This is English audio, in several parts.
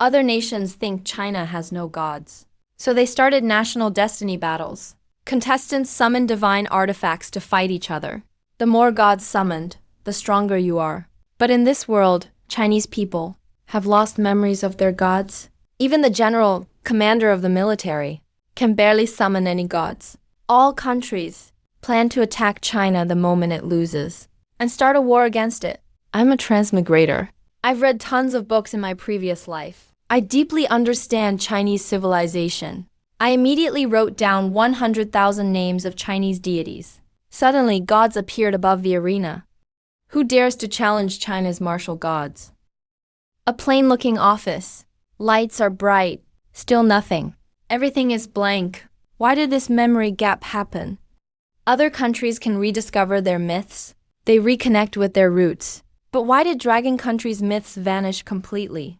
Other nations think China has no gods. So they started national destiny battles. Contestants summoned divine artifacts to fight each other. The more gods summoned, the stronger you are. But in this world, Chinese people have lost memories of their gods. Even the general, commander of the military, can barely summon any gods. All countries plan to attack China the moment it loses and start a war against it. I'm a transmigrator. I've read tons of books in my previous life. I deeply understand Chinese civilization. I immediately wrote down 100,000 names of Chinese deities. Suddenly, gods appeared above the arena. Who dares to challenge China's martial gods? A plain-looking office. Lights are bright. Still nothing. Everything is blank. Why did this memory gap happen? Other countries can rediscover their myths. They reconnect with their roots. But why did Dragon Country's myths vanish completely?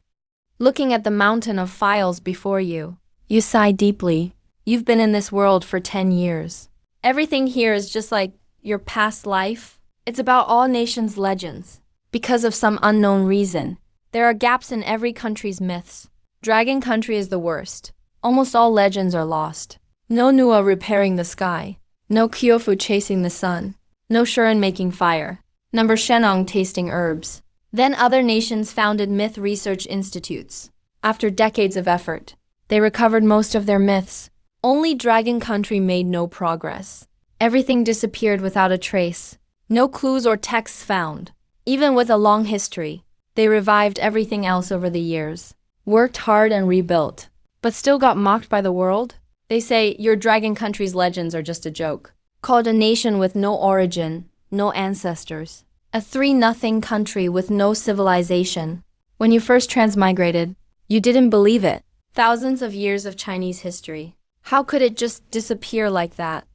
Looking at the mountain of files before you, you sigh deeply. You've been in this world for 10 years. Everything here is just like your past life. It's about all nations' legends. Because of some unknown reason, there are gaps in every country's myths. Dragon Country is the worst. Almost all legends are lost. No Nua repairing the sky. No Kyofu chasing the sun. No Shuren making fire. Number Shenong tasting herbs. Then other nations founded myth research institutes. After decades of effort, they recovered most of their myths. Only Dragon Country made no progress. Everything disappeared without a trace. No clues or texts found. Even with a long history, they revived everything else over the years. Worked hard and rebuilt, but still got mocked by the world? They say your Dragon Country's legends are just a joke. Called a nation with no origin, no ancestors. A 3-0 country with no civilization. When you first transmigrated, you didn't believe it. Thousands of years of Chinese history. How could it just disappear like that?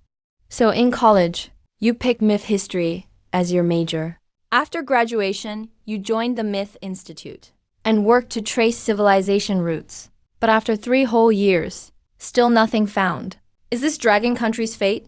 So in college, you picked myth history as your major. After graduation, you joined the Myth Institute and worked to trace civilization roots. But after 3 whole years, still nothing found. Is this Dragon Country's fate?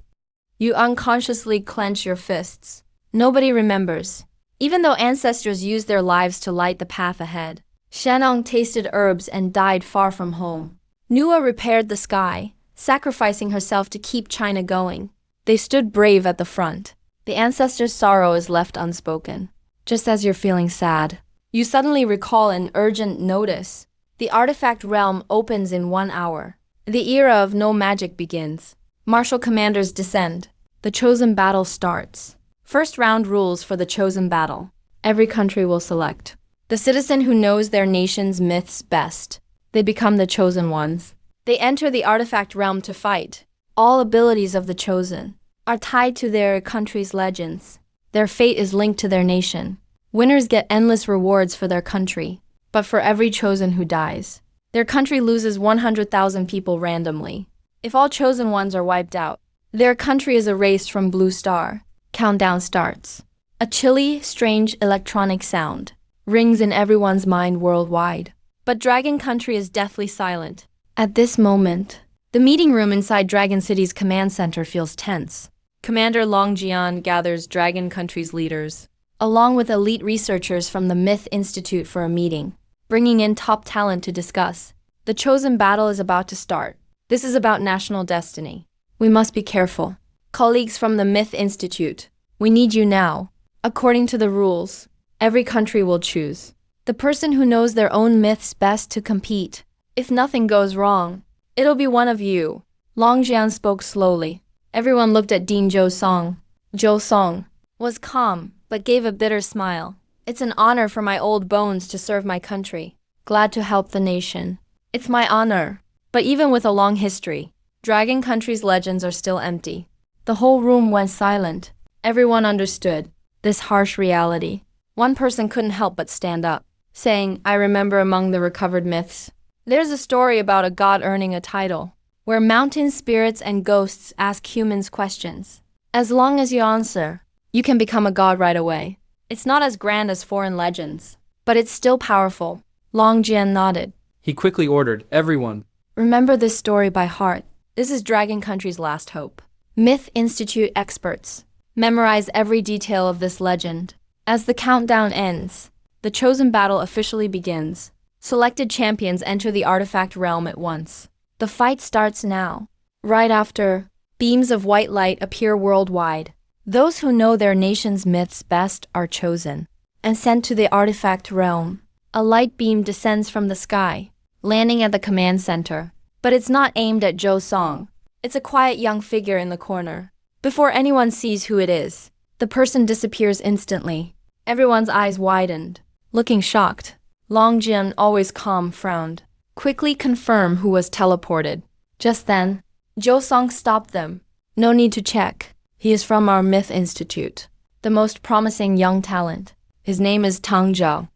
You unconsciously clench your fists. Nobody remembers. Even though ancestors used their lives to light the path ahead. Shenong tasted herbs and died far from home. Nua repaired the sky, sacrificing herself to keep China going. They stood brave at the front. The ancestors' sorrow is left unspoken. Just as you're feeling sad, you suddenly recall an urgent notice. The artifact realm opens in 1 hour. The era of no magic begins. Martial commanders descend. The chosen battle starts. First round rules for the chosen battle. Every country will select the citizen who knows their nation's myths best. They become the chosen ones. They enter the artifact realm to fight. All abilities of the chosen are tied to their country's legends. Their fate is linked to their nation. Winners get endless rewards for their country. But for every chosen who dies, their country loses 100,000 people randomly. If all chosen ones are wiped out, their country is erased from Blue Star. Countdown starts. A chilly, strange electronic sound rings in everyone's mind worldwide. But Dragon Country is deathly silent. At this moment, the meeting room inside Dragon City's command center feels tense. Commander Long Jian gathers Dragon Country's leaders, along with elite researchers from the Myth Institute for a meeting, bringing in top talent to discuss. The chosen battle is about to start. This is about national destiny. We must be careful. Colleagues from the Myth Institute, we need you now. According to the rules, every country will choose the person who knows their own myths best to compete. If nothing goes wrong, it'll be one of you. Long Jian spoke slowly. Everyone looked at Dean Zhou Song. Zhou Song was calm, but gave a bitter smile. It's an honor for my old bones to serve my country. Glad to help the nation. It's my honor. But even with a long history, Dragon Country's legends are still empty. The whole room went silent. Everyone understood this harsh reality. One person couldn't help but stand up, saying, I remember among the recovered myths. There's a story about a god earning a title, where mountain spirits and ghosts ask humans questions. As long as you answer, you can become a god right away. It's not as grand as foreign legends, but it's still powerful. Long Jian nodded. He quickly ordered, everyone, remember this story by heart. This is Dragon Country's last hope. Myth Institute experts memorize every detail of this legend. As the countdown ends, the chosen battle officially begins. Selected champions enter the artifact realm at once. The fight starts now. Right after, beams of white light appear worldwide. Those who know their nation's myths best are chosen and sent to the artifact realm. A light beam descends from the sky, landing at the command center. But it's not aimed at Zhou Song. It's a quiet young figure in the corner. Before anyone sees who it is, the person disappears instantly. Everyone's eyes widened, looking shocked. Long Jian, always calm, frowned. Quickly confirm who was teleported. Just then, Zhou Song stopped them. No need to check. He is from our Myth Institute. The most promising young talent. His name is Tang Zhao.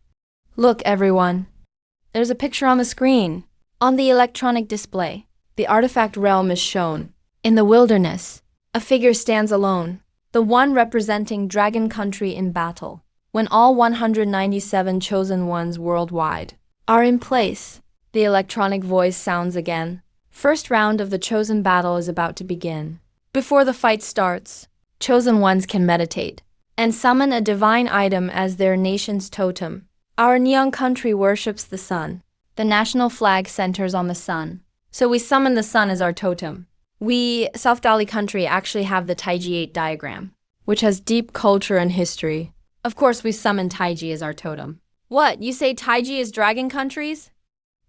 Look, everyone. There's a picture on the screen. On the electronic display, the artifact realm is shown. In the wilderness, a figure stands alone, the one representing Dragon Country in battle. When all 197 chosen ones worldwide are in place, the electronic voice sounds again. First round of the chosen battle is about to begin. Before the fight starts, chosen ones can meditate and summon a divine item as their nation's totem. Our Neon country worships the sun. The national flag centers on the sun, so we summon the sun as our totem. We, South Dali country, actually have the Taiji 8 diagram, which has deep culture and history. Of course, we summon Taiji as our totem. What, you say Taiji is Dragon countries?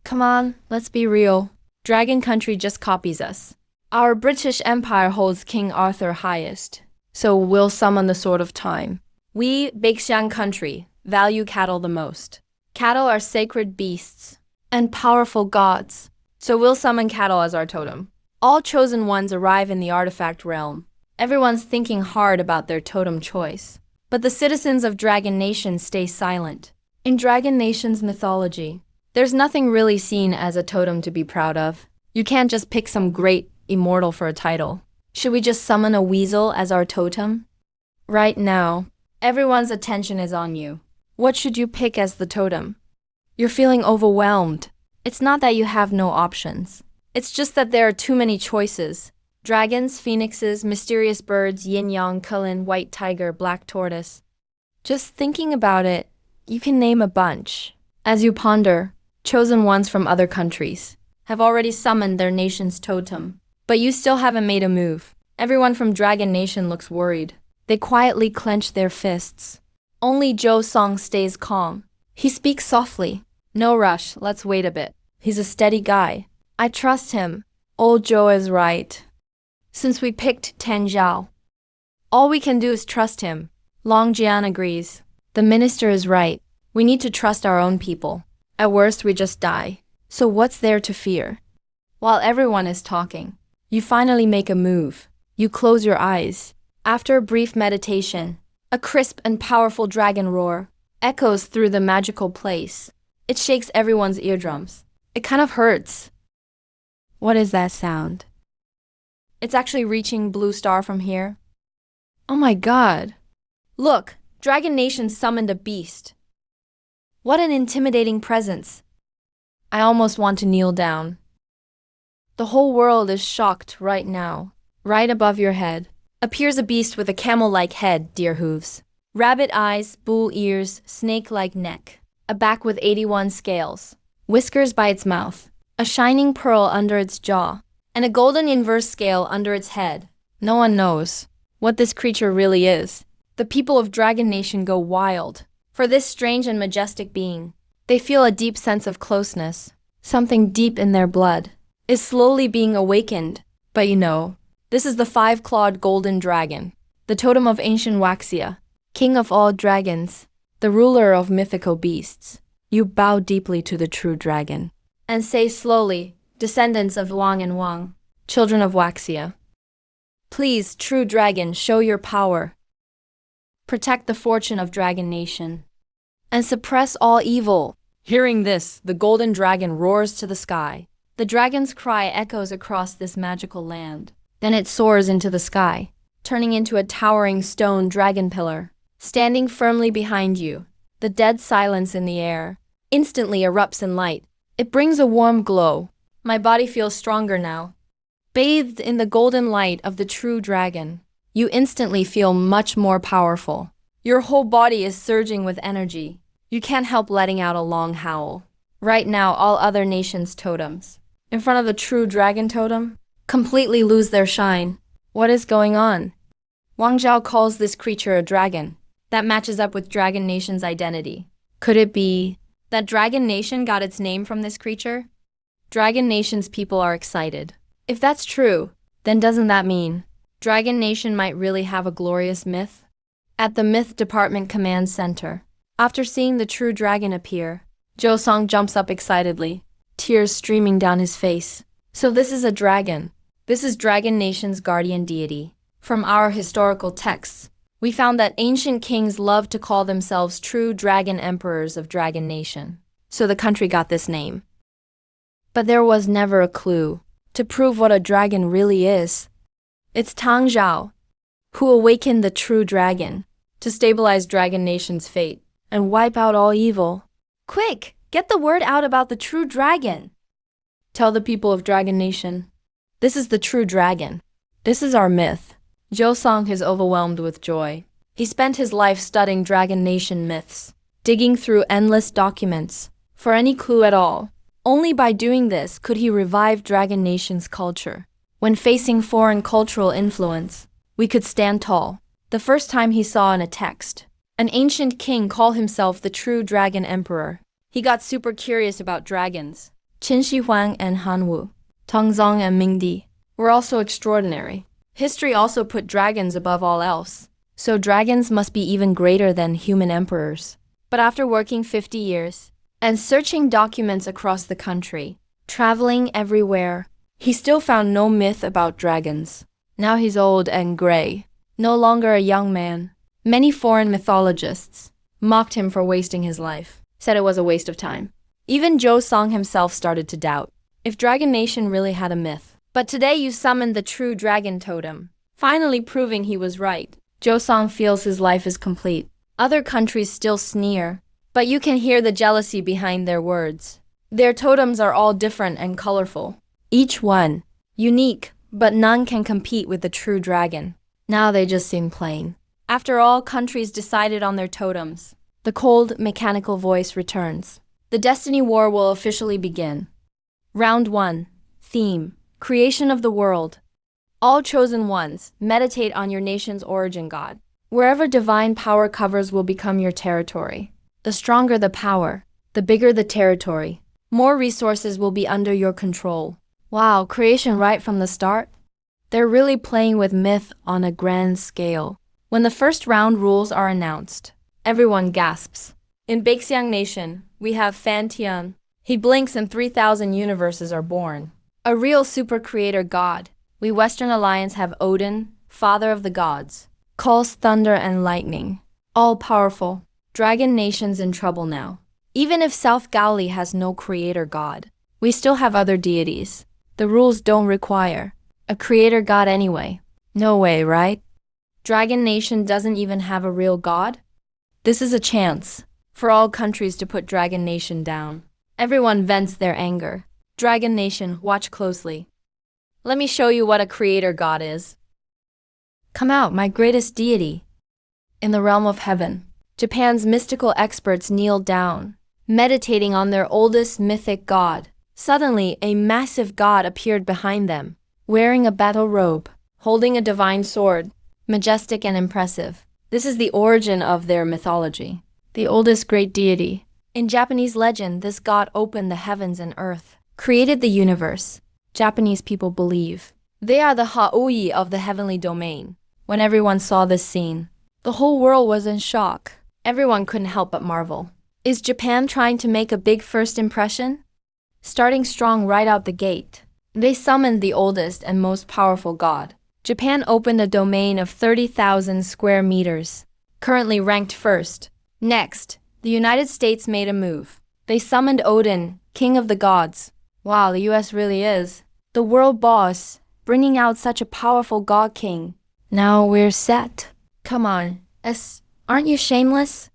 Come on, let's be real. Dragon country just copies us. Our British Empire holds King Arthur highest, so we'll summon the Sword of Time. We, Beixiang country, value cattle the most. Cattle are sacred beasts and powerful gods, so we'll summon cattle as our totem. All chosen ones arrive in the artifact realm. Everyone's thinking hard about their totem choice. But the citizens of Dragon Nation stay silent. In Dragon Nation's mythology, there's nothing really seen as a totem to be proud of. You can't just pick some great immortal for a title. Should we just summon a weasel as our totem? Right now, everyone's attention is on you. What should you pick as the totem? You're feeling overwhelmed. It's not that you have no options. It's just that there are too many choices. Dragons, phoenixes, mysterious birds, yin-yang, cullen, white tiger, black tortoise. Just thinking about it, you can name a bunch. As you ponder, chosen ones from other countries have already summoned their nation's totem. But you still haven't made a move. Everyone from Dragon Nation looks worried. They quietly clench their fists. Only Zhou Song stays calm. He speaks softly. No rush, let's wait a bit. He's a steady guy. I trust him. Old Zhou is right. Since we picked Tan Zhao, all we can do is trust him. Long Jian agrees. The minister is right. We need to trust our own people. At worst, we just die. So what's there to fear? While everyone is talking, you finally make a move. You close your eyes. After a brief meditation, a crisp and powerful dragon roar echoes through the magical place. It shakes everyone's eardrums. It kind of hurts. What is that sound? It's actually reaching Blue Star from here. Oh my god. Look, Dragon Nation summoned a beast. What an intimidating presence. I almost want to kneel down. The whole world is shocked right now. Right above your head appears a beast with a camel-like head, deer hooves, rabbit eyes, bull ears, snake-like neck, a back with 81 scales, whiskers by its mouth, a shining pearl under its jaw, and a golden inverse scale under its head. No one knows what this creature really is. The people of Dragon Nation go wild for this strange and majestic being. They feel a deep sense of closeness. Something deep in their blood is slowly being awakened. But you know, this is the five-clawed golden dragon, the totem of ancient Waxia, king of all dragons, the ruler of mythical beasts. You bow deeply to the true dragon and say slowly, descendants of Wang and Wang, children of Waxia. Please, true dragon, show your power. Protect the fortune of Dragon Nation and suppress all evil. Hearing this, the golden dragon roars to the sky. The dragon's cry echoes across this magical land. Then it soars into the sky, turning into a towering stone dragon pillar. Standing firmly behind you, the dead silence in the air instantly erupts in light. It brings a warm glow. My body feels stronger now. Bathed in the golden light of the true dragon, you instantly feel much more powerful. Your whole body is surging with energy. You can't help letting out a long howl. Right now, all other nations' totems, in front of the true dragon totem, completely lose their shine. What is going on? Wang Zhao calls this creature a dragon. That matches up with Dragon Nation's identity. Could it be that Dragon Nation got its name from this creature? Dragon Nation's people are excited. If that's true, then doesn't that mean Dragon Nation might really have a glorious myth? At the Myth Department Command Center, after seeing the true dragon appear, Zhou Song jumps up excitedly, tears streaming down his face. So this is a dragon. This is Dragon Nation's guardian deity. From our historical texts, we found that ancient kings loved to call themselves true dragon emperors of Dragon Nation. So the country got this name. But there was never a clue to prove what a dragon really is. It's Tang Zhao, who awakened the true dragon to stabilize Dragon Nation's fate and wipe out all evil. Quick, get the word out about the true dragon. Tell the people of Dragon Nation, this is the true dragon. This is our myth. Zhou Song is overwhelmed with joy. He spent his life studying Dragon Nation myths, digging through endless documents for any clue at all. Only by doing this could he revive Dragon Nation's culture. When facing foreign cultural influence, we could stand tall. The first time he saw in a text, an ancient king call himself the true dragon emperor, he got super curious about dragons. Qin Shi Huang and Han Wu, Tang Zong and Ming Di were also extraordinary. History also put dragons above all else, so dragons must be even greater than human emperors. But after working 50 years and searching documents across the country, traveling everywhere, he still found no myth about dragons. Now he's old and gray, no longer a young man. Many foreign mythologists mocked him for wasting his life, said it was a waste of time. Even Zhou Song himself started to doubt if Dragon Nation really had a myth. But today you summoned the true dragon totem, finally proving he was right. Zhou Song feels his life is complete. Other countries still sneer, but you can hear the jealousy behind their words. Their totems are all different and colorful, each one unique, but none can compete with the true dragon. Now they just seem plain. After all countries decided on their totems, the cold, mechanical voice returns. The Destiny War will officially begin. Round 1. Theme: Creation of the world. All chosen ones, meditate on your nation's origin god. Wherever divine power covers will become your territory. The stronger the power, the bigger the territory. More resources will be under your control. Wow, creation right from the start? They're really playing with myth on a grand scale. When the first round rules are announced, everyone gasps. In Beixiang Nation, we have Fan Tian. He blinks and 3,000 universes are born. A real super creator god. We Western Alliance have Odin, father of the gods, calls thunder and lightning. All powerful. Dragon Nation's in trouble now. Even if South Gaoli has no creator god, we still have other deities. The rules don't require a creator god anyway. No way, right? Dragon Nation doesn't even have a real god? This is a chance for all countries to put Dragon Nation down. Everyone vents their anger. Dragon Nation, watch closely. Let me show you what a creator god is. Come out, my greatest deity. In the realm of heaven, Japan's mystical experts kneel down, meditating on their oldest mythic god. Suddenly, a massive god appeared behind them, wearing a battle robe, holding a divine sword, majestic and impressive. This is the origin of their mythology, the oldest great deity. In Japanese legend, this god opened the heavens and earth, created the universe. Japanese people believe they are the Haoi of the heavenly domain. When everyone saw this scene, the whole world was in shock. Everyone couldn't help but marvel. Is Japan trying to make a big first impression? Starting strong right out the gate, they summoned the oldest and most powerful god. Japan opened a domain of 30,000 square meters, currently ranked first. Next, the United States made a move. They summoned Odin, king of the gods. Wow, the US really is the world boss, bringing out such a powerful god king. Now we're set. Come on, aren't you shameless?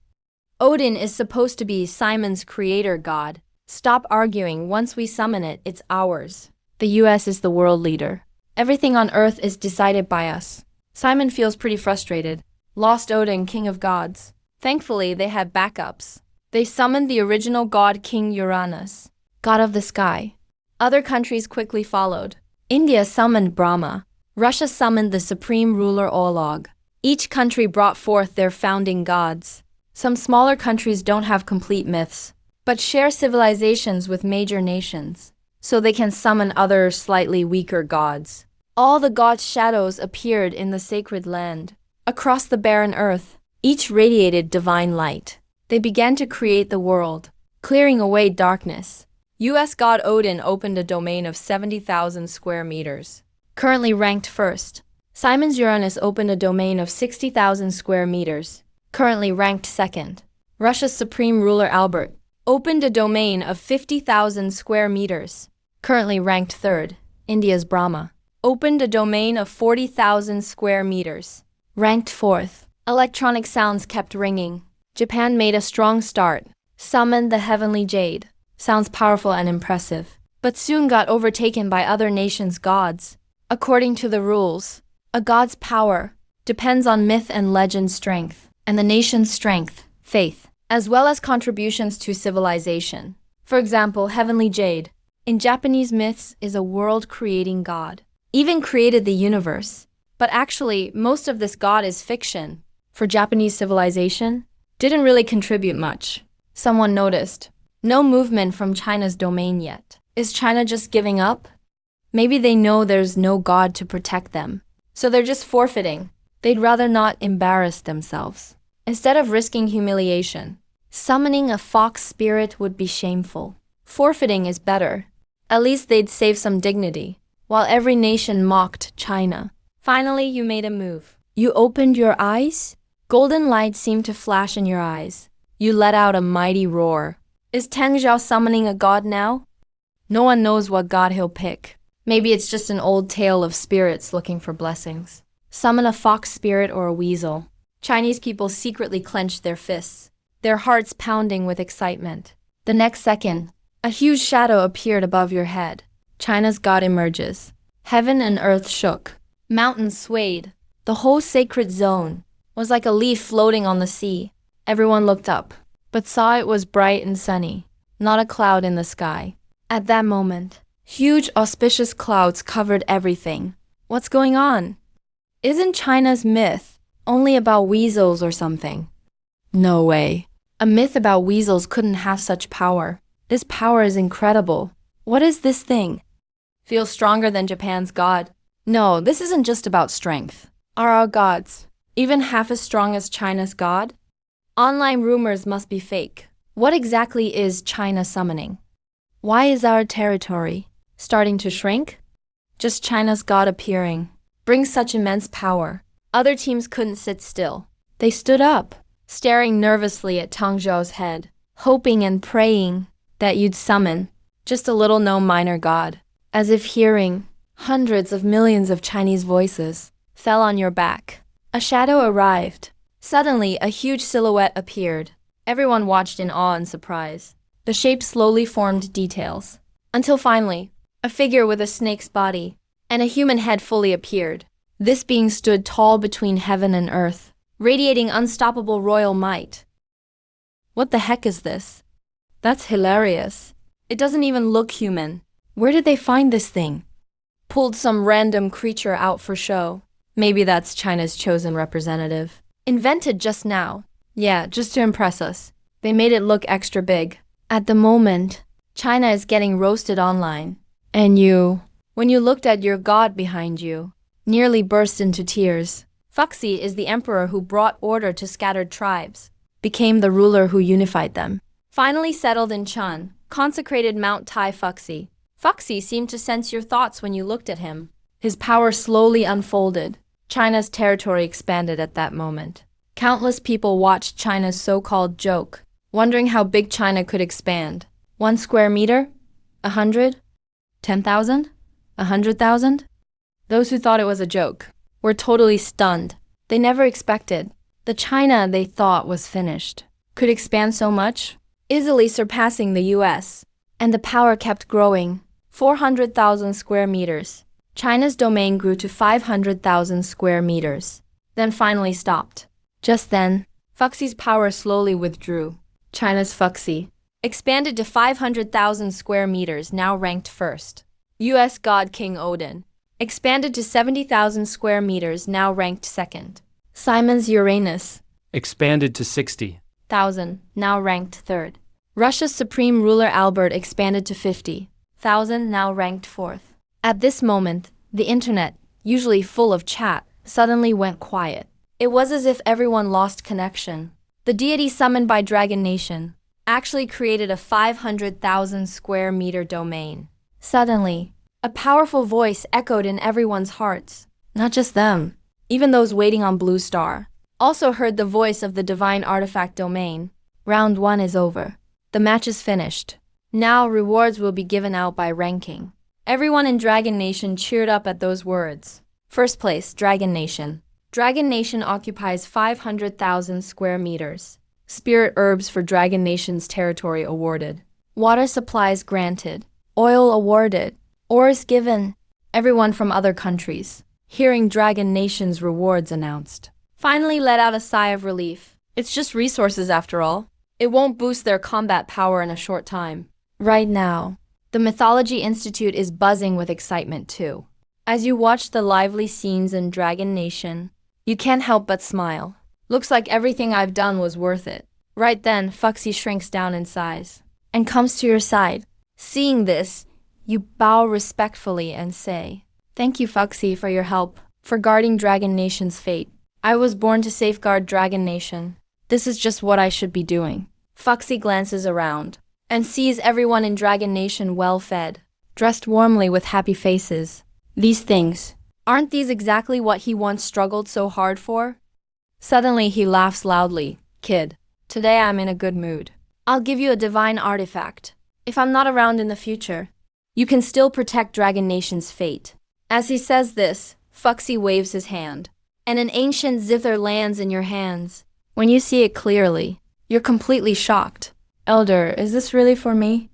Odin is supposed to be Simon's creator god. Stop arguing. Once we summon it, it's ours. The US is the world leader. Everything on Earth is decided by us. Simon feels pretty frustrated. Lost Odin, king of gods. Thankfully, they had backups. They summoned the original god King Uranus, god of the sky. Other countries quickly followed. India summoned Brahma. Russia summoned the supreme ruler Olog. Each country brought forth their founding gods. Some smaller countries don't have complete myths, but share civilizations with major nations, so they can summon other slightly weaker gods. All the gods' shadows appeared in the sacred land. Across the barren earth, each radiated divine light. They began to create the world, clearing away darkness. US god Odin opened a domain of 70,000 square meters, currently ranked first. Simon's Uranus opened a domain of 60,000 square meters, currently ranked second. Russia's supreme ruler Albert opened a domain of 50,000 square meters, currently ranked third. India's Brahma opened a domain of 40,000 square meters, ranked fourth. Electronic sounds kept ringing. Japan made a strong start, summoned the heavenly jade. Sounds powerful and impressive, but soon got overtaken by other nations' gods. According to the rules, a god's power depends on myth and legend strength, and the nation's strength, faith, as well as contributions to civilization. For example, heavenly jade, in Japanese myths, is a world-creating god, even created the universe. But actually, most of this god is fiction. For Japanese civilization, didn't really contribute much. Someone noticed. No movement from China's domain yet. Is China just giving up? Maybe they know there's no god to protect them, so they're just forfeiting. They'd rather not embarrass themselves. Instead of risking humiliation, summoning a fox spirit would be shameful. Forfeiting is better. At least they'd save some dignity, while every nation mocked China. Finally, you made a move. You opened your eyes? Golden light seemed to flash in your eyes. You let out a mighty roar. Is Tang Zhao summoning a god now? No one knows what god he'll pick. Maybe it's just an old tale of spirits looking for blessings. Summon a fox spirit or a weasel. Chinese people secretly clenched their fists, their hearts pounding with excitement. The next second, a huge shadow appeared above your head. China's god emerges. Heaven and earth shook. Mountains swayed. The whole sacred zone was like a leaf floating on the sea. Everyone looked up, but saw it was bright and sunny, not a cloud in the sky. At that moment, huge auspicious clouds covered everything. What's going on? Isn't China's myth only about weasels or something? No way. A myth about weasels couldn't have such power. This power is incredible. What is this thing? Feels stronger than Japan's god. No, this isn't just about strength. Are our gods even half as strong as China's god? Online rumors must be fake. What exactly is China summoning? Why is our territory starting to shrink? Just China's god appearing brings such immense power. Other teams couldn't sit still. They stood up, staring nervously at Tang Zhou's head, hoping and praying that you'd summon just a little-known minor god. As if hearing hundreds of millions of Chinese voices fell on your back. A shadow arrived. Suddenly, a huge silhouette appeared. Everyone watched in awe and surprise. The shape slowly formed details, until finally, a figure with a snake's body and a human head fully appeared. This being stood tall between heaven and earth, radiating unstoppable royal might. What the heck is this? That's hilarious. It doesn't even look human. Where did they find this thing? Pulled some random creature out for show. Maybe that's China's chosen representative. Invented just now. Yeah, just to impress us. They made it look extra big. At the moment, China is getting roasted online. And you, when you looked at your god behind you, nearly burst into tears. Fuxi is the emperor who brought order to scattered tribes, became the ruler who unified them. Finally settled in Chun, consecrated Mount Tai Fuxi. Fuxi seemed to sense your thoughts when you looked at him. His power slowly unfolded. China's territory expanded at that moment. Countless people watched China's so-called joke, wondering how big China could expand. 1 square meter? 100? 10,000? 100,000? Those who thought it was a joke were totally stunned. They never expected the China they thought was finished could expand so much, easily surpassing the US. And the power kept growing. 400,000 square meters. China's domain grew to 500,000 square meters, then finally stopped. Just then, Fuxi's power slowly withdrew. China's Fuxi. Expanded to 500,000 square meters, now ranked first. US God King Odin. Expanded to 70,000 square meters, now ranked second. Simon's Uranus. Expanded to 60,000, now ranked third. Russia's Supreme Ruler Albert expanded to 50,000, now ranked fourth. At this moment, the internet, usually full of chat, suddenly went quiet. It was as if everyone lost connection. The deity summoned by Dragon Nation actually created a 500,000 square meter domain. Suddenly, a powerful voice echoed in everyone's hearts. Not just them, even those waiting on Blue Star also heard the voice of the divine artifact domain. Round 1 is over. The match is finished. Now rewards will be given out by ranking. Everyone in Dragon Nation cheered up at those words. First place, Dragon Nation. Dragon Nation occupies 500,000 square meters. Spirit herbs for Dragon Nation's territory awarded. Water supplies granted. Oil awarded. Ores given. Everyone from other countries, hearing Dragon Nation's rewards announced, finally let out a sigh of relief. It's just resources after all. It won't boost their combat power in a short time. Right now, the Mythology Institute is buzzing with excitement too. As you watch the lively scenes in Dragon Nation, you can't help but smile. Looks like everything I've done was worth it. Right then, Fuxi shrinks down in size and comes to your side. Seeing this, you bow respectfully and say, "Thank you, Fuxi, for your help, for guarding Dragon Nation's fate. I was born to safeguard Dragon Nation. This is just what I should be doing." Fuxi glances around and sees everyone in Dragon Nation well fed, dressed warmly with happy faces. These things, aren't these exactly what he once struggled so hard for? Suddenly he laughs loudly. "Kid, today I'm in a good mood. I'll give you a divine artifact. If I'm not around in the future, you can still protect Dragon Nation's fate." As he says this, Fuxi waves his hand, and an ancient zither lands in your hands. When you see it clearly, you're completely shocked. "Elder, is this really for me?"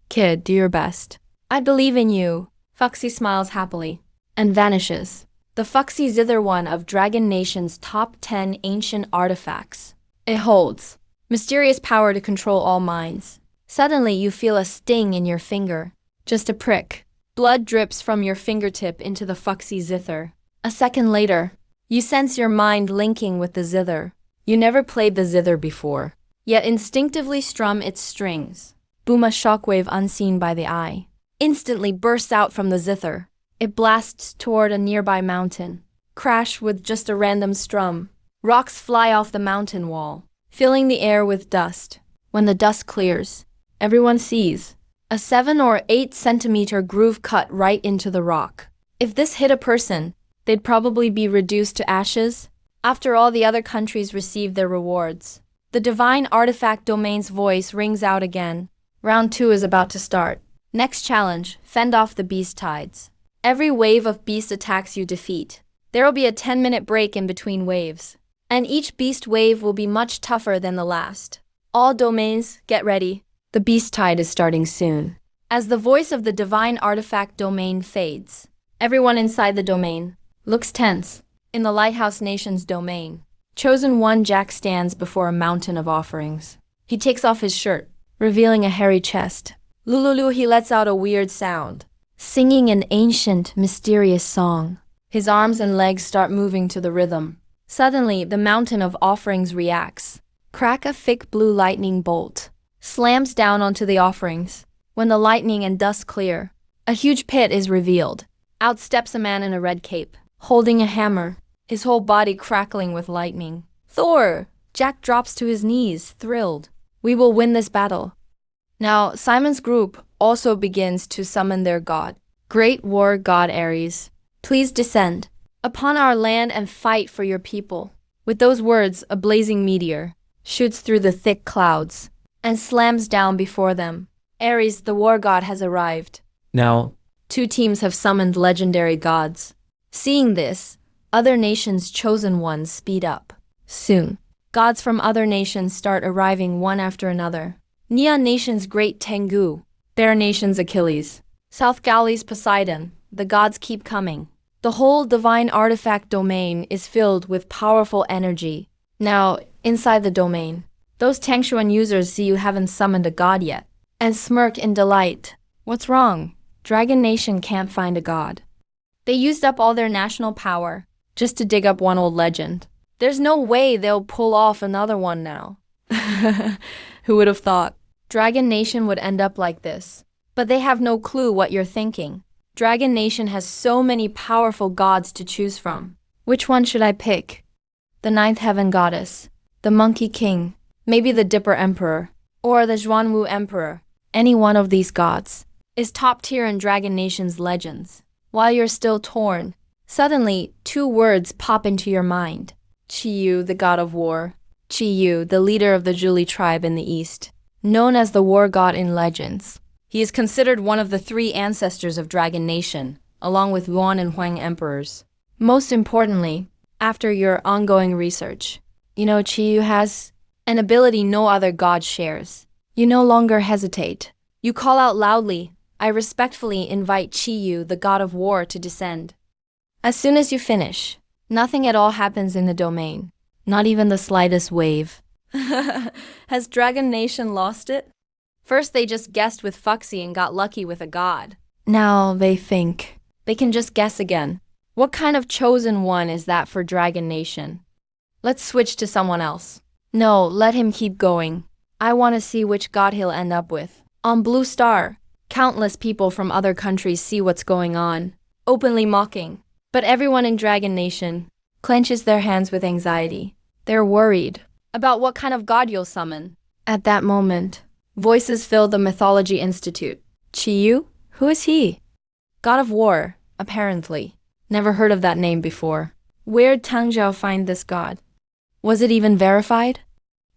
"Kid, do your best. I believe in you." Fuxi smiles happily and vanishes. The Fuxi Zither, one of Dragon Nation's top 10 ancient artifacts. It holds mysterious power to control all minds. Suddenly you feel a sting in your finger. Just a prick. Blood drips from your fingertip into the Fuxi Zither. A second later, you sense your mind linking with the zither. You never played the zither before, yet instinctively strum its strings. Boom, a shockwave unseen by the eye instantly bursts out from the zither. It blasts toward a nearby mountain. Crash with just a random strum. Rocks fly off the mountain wall, filling the air with dust. When the dust clears, everyone sees a 7 or 8 centimeter groove cut right into the rock. If this hit a person, they'd probably be reduced to ashes. After all the other countries receive their rewards, the divine artifact domain's voice rings out again. Round 2 is about to start. Next challenge, fend off the beast tides. Every wave of beast attacks you defeat. There will be a 10-minute break in between waves, and each beast wave will be much tougher than the last. All domains, get ready. The beast tide is starting soon. As the voice of the divine artifact domain fades, everyone inside the domain looks tense. In the Lighthouse Nation's domain, Chosen One Jack stands before a mountain of offerings. He takes off his shirt, revealing a hairy chest. Lululu, he lets out a weird sound, singing an ancient, mysterious song. His arms and legs start moving to the rhythm. Suddenly, the mountain of offerings reacts. Crack, a thick blue lightning bolt slams down onto the offerings. When the lightning and dust clear, a huge pit is revealed. Out steps a man in a red cape, holding a hammer, his whole body crackling with lightning. "Thor!" Jack drops to his knees, thrilled. "We will win this battle." Now, Simon's group also begins to summon their god. "Great war god Ares, please descend upon our land and fight for your people." With those words, a blazing meteor shoots through the thick clouds and slams down before them. Ares, the war god, has arrived. Now, 2 teams have summoned legendary gods. Seeing this, other nations' chosen ones speed up. Soon, gods from other nations start arriving one after another. Neon Nation's Great Tengu, Bear Nation's Achilles, South Galley's Poseidon. The gods keep coming. The whole divine artifact domain is filled with powerful energy. Now, inside the domain, Those Tangshuan users see you haven't summoned a god yet, and smirk in delight. What's wrong? Dragon Nation can't find a god. They used up all their national power just to dig up one old legend. There's no way they'll pull off another one now. Who would have thought? Dragon Nation would end up like this. But they have no clue what you're thinking. Dragon Nation has so many powerful gods to choose from. Which one should I pick? The Ninth Heaven Goddess, the Monkey King, maybe the Dipper Emperor, or the Zhuanwu Emperor. Any one of these gods is top tier in Dragon Nation's legends. While you're still torn, suddenly 2 words pop into your mind. Qiyu, the god of war. Qiyu, the leader of the Zhuli tribe in the east, known as the war god in legends. He is considered one of the 3 ancestors of Dragon Nation, along with Yuan and Huang emperors. Most importantly, after your ongoing research, Qiyu has an ability no other god shares. You no longer hesitate. You call out loudly, I respectfully invite Qiyu, the god of war, to descend. As soon as you finish, nothing at all happens in the domain. Not even the slightest wave. Has Dragon Nation lost it? First they just guessed with Fuxi and got lucky with a god. Now they think they can just guess again. What kind of chosen one is that for Dragon Nation? Let's switch to someone else. No, let him keep going. I want to see which god he'll end up with. On Blue Star, countless people from other countries see what's going on, openly mocking. But everyone in Dragon Nation clenches their hands with anxiety. They're worried about what kind of god you'll summon. At that moment, voices fill the Mythology Institute. Qiyu? Who is he? God of War, apparently. Never heard of that name before. Where'd Tang Zhao find this god? Was it even verified?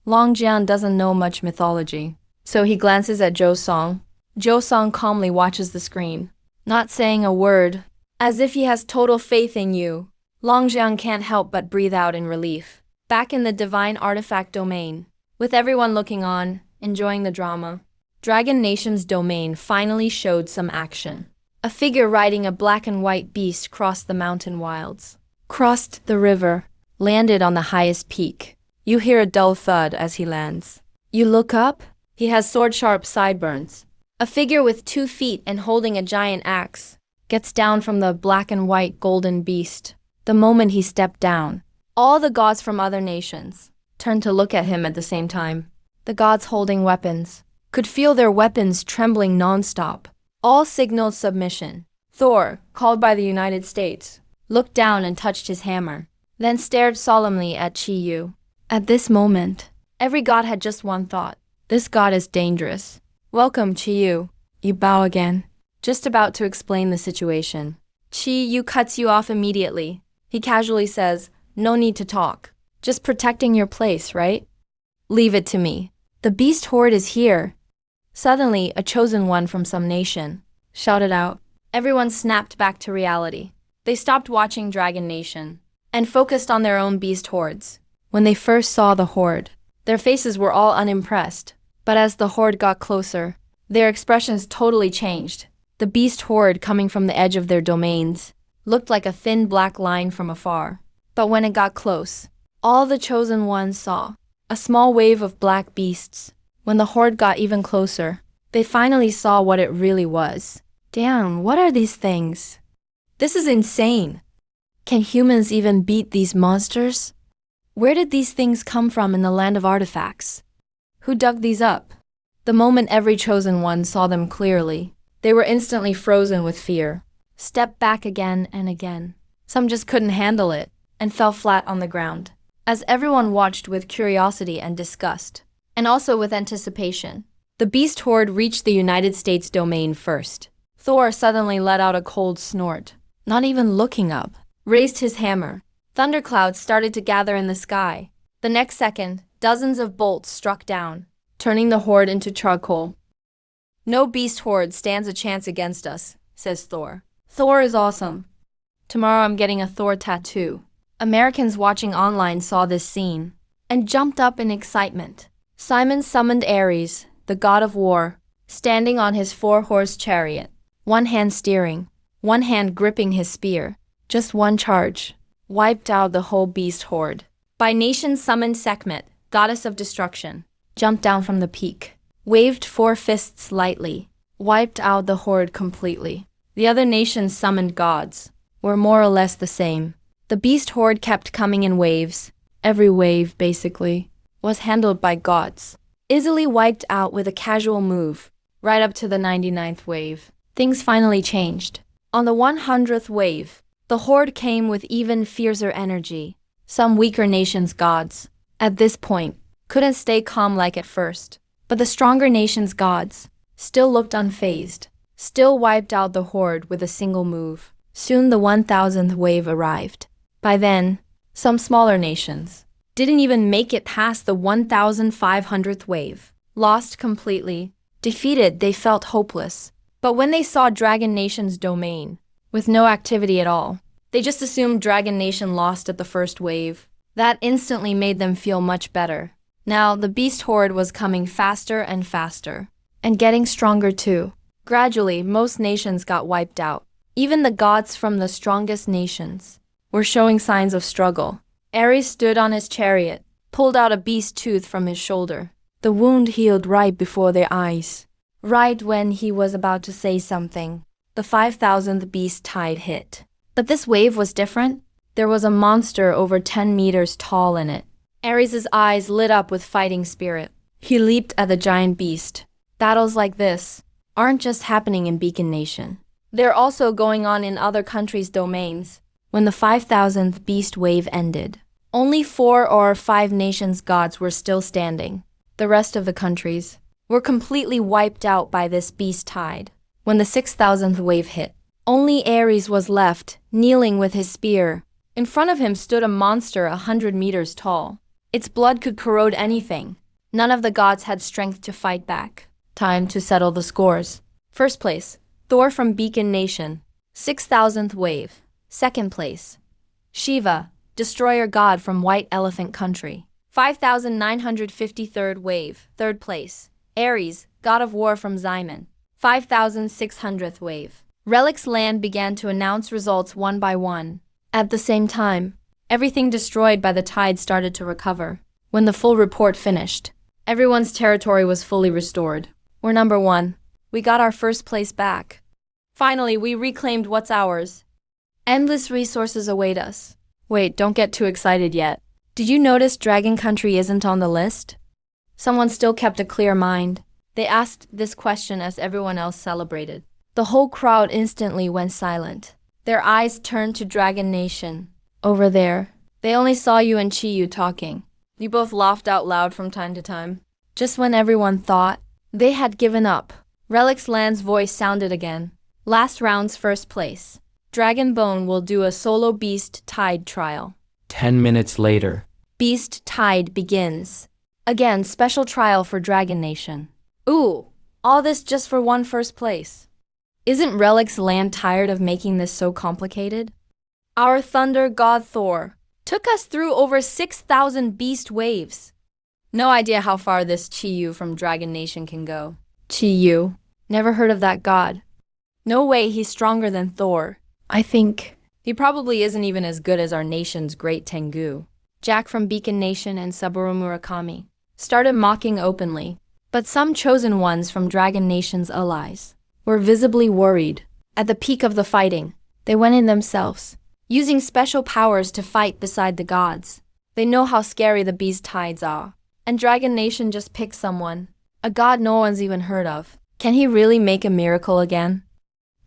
Long Jian doesn't know much mythology, so he glances at Zhou Song. Zhou Song calmly watches the screen, not saying a word, as if he has total faith in you. Long Jian can't help but breathe out in relief. Back in the divine artifact domain, with everyone looking on, enjoying the drama, Dragon Nation's domain finally showed some action. A figure riding a black and white beast crossed the mountain wilds, crossed the river, landed on the highest peak. You hear a dull thud as he lands. You look up, he has sword-sharp sideburns. A figure with 2 feet and holding a giant axe gets down from the black and white golden beast. The moment he stepped down, all the gods from other nations turned to look at him at the same time. The gods holding weapons could feel their weapons trembling non-stop. All signaled submission. Thor, called by the United States, looked down and touched his hammer, then stared solemnly at Qiyu. At this moment, every god had just one thought. This god is dangerous. Welcome, Qiyu. You bow again. Just about to explain the situation. Qiyu cuts you off immediately. He casually says, no need to talk. Just protecting your place, right? Leave it to me. The beast horde is here. Suddenly, a chosen one from some nation shouted out. Everyone snapped back to reality. They stopped watching Dragon Nation and focused on their own beast hordes. When they first saw the horde, their faces were all unimpressed. But as the horde got closer, their expressions totally changed. The beast horde coming from the edge of their domains looked like a thin black line from afar. But when it got close, all the chosen ones saw a small wave of black beasts. When the horde got even closer, they finally saw what it really was. Damn, what are these things? This is insane. Can humans even beat these monsters? Where did these things come from in the land of artifacts? Who dug these up? The moment every chosen one saw them clearly, they were instantly frozen with fear. Stepped back again and again. Some just couldn't handle it and fell flat on the ground. As everyone watched with curiosity and disgust, and also with anticipation, the beast horde reached the United States domain first. Thor suddenly let out a cold snort, not even looking up, raised his hammer. Thunderclouds started to gather in the sky. The next second, dozens of bolts struck down, turning the horde into charcoal. No beast horde stands a chance against us, says Thor. Thor is awesome. Tomorrow I'm getting a Thor tattoo. Americans watching online saw this scene and jumped up in excitement. Simon summoned Ares, the god of war, standing on his 4-horse chariot, one hand steering, one hand gripping his spear. Just one charge wiped out the whole beast horde. By nation summoned Sekhmet, goddess of destruction. jumped down from the peak, waved 4 fists lightly, wiped out the horde completely. The other nations summoned gods, were more or less the same. The beast horde kept coming in waves. Every wave, basically, was handled by gods. Easily wiped out with a casual move, right up to the 99th wave. Things finally changed. On the 100th wave, the horde came with even fiercer energy. Some weaker nations' gods, at this point, couldn't stay calm like at first. But the stronger nations' gods still looked unfazed, still wiped out the horde with a single move. Soon the 1000th wave arrived. By then, some smaller nations didn't even make it past the 1500th wave. Lost completely, defeated, they felt hopeless. But when they saw Dragon Nation's domain, with no activity at all, they just assumed Dragon Nation lost at the first wave. That instantly made them feel much better. Now, the beast horde was coming faster and faster, and getting stronger too. Gradually, most nations got wiped out. Even the gods from the strongest nations were showing signs of struggle. Ares stood on his chariot, pulled out a beast tooth from his shoulder. The wound healed right before their eyes. Right when he was about to say something, the 5000th beast tide hit. But this wave was different. There was a monster over 10 meters tall in it. Ares' eyes lit up with fighting spirit. He leaped at the giant beast. Battles like this aren't just happening in Beacon Nation. They're also going on in other countries' domains. When the 5000th beast wave ended, only 4 or 5 nations' gods were still standing. The rest of the countries were completely wiped out by this beast tide. When the 6000th wave hit, only Ares was left, kneeling with his spear. In front of him stood a monster 100 meters tall. Its blood could corrode anything. None of the gods had strength to fight back. Time to settle the scores. First place, Thor from Beacon Nation, 6000th wave. Second place, Shiva, destroyer god from White Elephant Country, 5953rd wave. Third place, Ares, god of war from Ximon, 5600th wave. Relics Land began to announce results one by one. At the same time, everything destroyed by the tide started to recover. When the full report finished, everyone's territory was fully restored. We're number 1. We got our first place back. Finally, we reclaimed what's ours. Endless resources await us. Wait, don't get too excited yet. Did you notice Dragon Country isn't on the list? Someone still kept a clear mind. They asked this question as everyone else celebrated. The whole crowd instantly went silent. Their eyes turned to Dragon Nation. Over there, they only saw you and Chi-Yu talking. You both laughed out loud from time to time. Just when everyone thought they had given up, Relics Land's voice sounded again. Last round's first place. Dragon Bone will do a solo Beast Tide trial. 10 minutes later. Beast Tide begins. Again, special trial for Dragon Nation. Ooh, all this just for one first place. Isn't Relics Land tired of making this so complicated? Our thunder god Thor took us through over 6,000 beast waves. No idea how far this Chi-Yu from Dragon Nation can go. Chi-Yu? Never heard of that god. No way he's stronger than Thor. I think he probably isn't even as good as our nation's great Tengu. Jack from Beacon Nation and Subaru Murakami started mocking openly, but some chosen ones from Dragon Nation's allies were visibly worried. At the peak of the fighting, they went in themselves, using special powers to fight beside the gods. They know how scary the beast tides are, and Dragon Nation just picked someone, a god no one's even heard of. Can he really make a miracle again?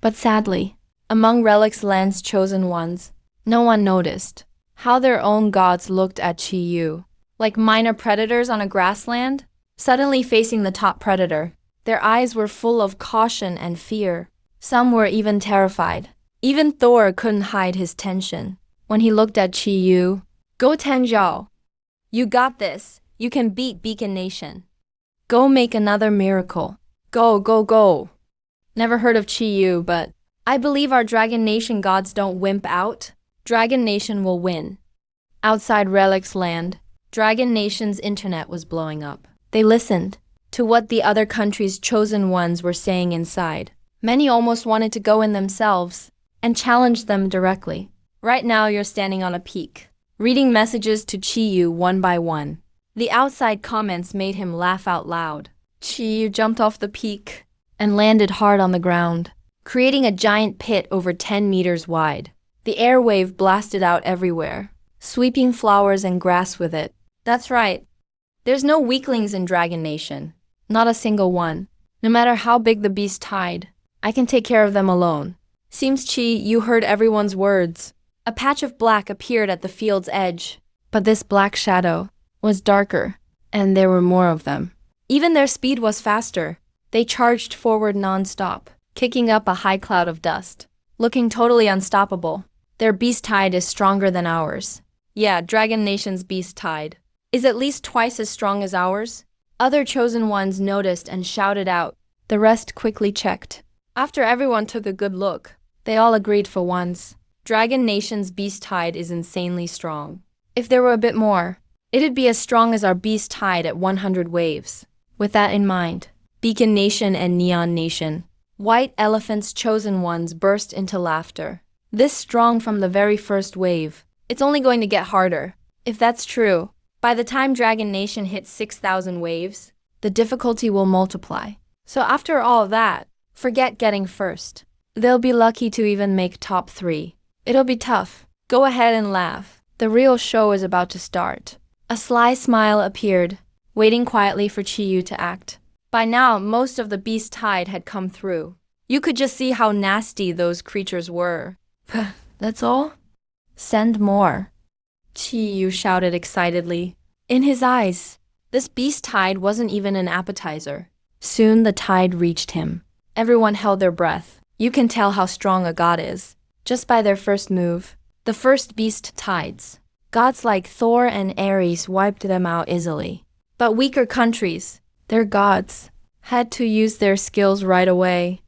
But sadly, among Relics Land's chosen ones, no one noticed how their own gods looked at Chi-Yu, like minor predators on a grassland, suddenly facing the top predator. Their eyes were full of caution and fear. Some were even terrified. Even Thor couldn't hide his tension when he looked at Chi-Yu. Go Tenjiao. You got this. You can beat Beacon Nation. Go make another miracle. Go, go, go. Never heard of Chi-Yu, but I believe our Dragon Nation gods don't wimp out. Dragon Nation will win. Outside Relics Land, Dragon Nation's internet was blowing up. They listened to what the other countries' chosen ones were saying inside. Many almost wanted to go in themselves and challenge them directly. Right now you're standing on a peak, reading messages to Chi-Yu one by one. The outside comments made him laugh out loud. Chi jumped off the peak and landed hard on the ground, creating a giant pit over 10 meters wide. The air wave blasted out everywhere, sweeping flowers and grass with it. That's right. There's no weaklings in Dragon Nation. Not a single one. No matter how big the beast tide, I can take care of them alone. Seems, Chi, you heard everyone's words. A patch of black appeared at the field's edge, but this black shadow was darker, and there were more of them. Even their speed was faster. They charged forward non-stop, kicking up a high cloud of dust, looking totally unstoppable. Their beast tide is stronger than ours. Yeah, Dragon Nation's beast tide is at least twice as strong as ours. Other chosen ones noticed and shouted out. The rest quickly checked. After everyone took a good look, they all agreed for once. Dragon Nation's beast tide is insanely strong. If there were a bit more, it'd be as strong as our beast tide at 100 waves. With that in mind, Beacon Nation and Neon Nation, White Elephant's chosen ones burst into laughter. This strong from the very first wave. It's only going to get harder. If that's true, by the time Dragon Nation hits 6,000 waves, the difficulty will multiply. So after all that, forget getting first. They'll be lucky to even make top 3. It'll be tough. Go ahead and laugh. The real show is about to start. A sly smile appeared, waiting quietly for Chiyu to act. By now, most of the beast tide had come through. You could just see how nasty those creatures were. That's all? Send more. Chiyu shouted excitedly. In his eyes, this beast tide wasn't even an appetizer. Soon the tide reached him. Everyone held their breath. You can tell how strong a god is just by their first move. The first beast tides. Gods like Thor and Ares wiped them out easily. But weaker countries, their gods, had to use their skills right away.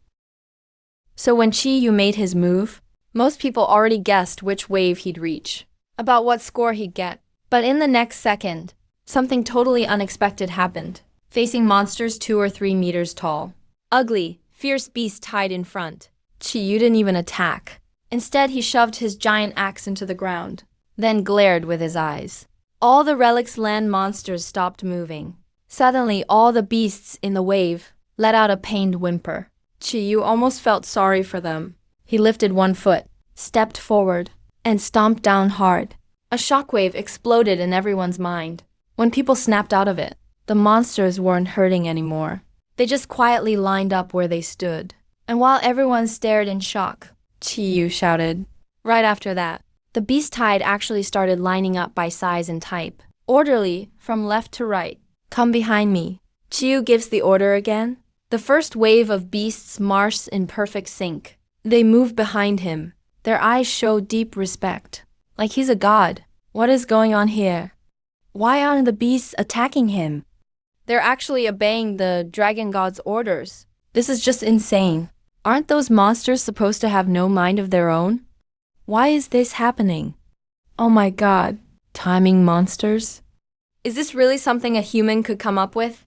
So when Chiyu made his move, most people already guessed which wave he'd reach, about what score he'd get. But in the next second, something totally unexpected happened. Facing monsters 2 or 3 meters tall. Ugly, fierce beast tied in front. Chiyu didn't even attack. Instead, he shoved his giant axe into the ground, then glared with his eyes. All the Relic's land monsters stopped moving. Suddenly, all the beasts in the wave let out a pained whimper. Chiyu almost felt sorry for them. He lifted one foot, stepped forward, and stomped down hard. A shockwave exploded in everyone's mind. When people snapped out of it, the monsters weren't hurting anymore. They just quietly lined up where they stood. And while everyone stared in shock, Chiyu shouted. Right after that, the beast tide actually started lining up by size and type. Orderly, from left to right. Come behind me. Chiyu gives the order again. The first wave of beasts marched in perfect sync. They moved behind him. Their eyes show deep respect. Like he's a god. What is going on here? Why aren't the beasts attacking him? They're actually obeying the dragon god's orders. This is just insane. Aren't those monsters supposed to have no mind of their own? Why is this happening? Oh my god. Timing monsters? Is this really something a human could come up with?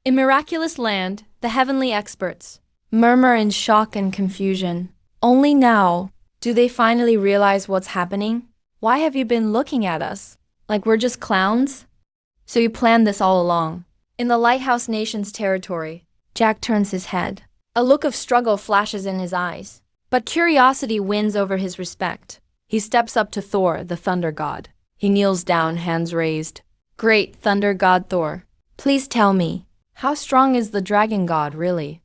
In Miraculous Land, the heavenly experts murmur in shock and confusion. Only now do they finally realize what's happening. Why have you been looking at us? Like we're just clowns? So you planned this all along. In the Lighthouse Nation's territory, Jack turns his head. A look of struggle flashes in his eyes. But curiosity wins over his respect. He steps up to Thor, the thunder god. He kneels down, hands raised. Great thunder god Thor, please tell me, how strong is the dragon god really?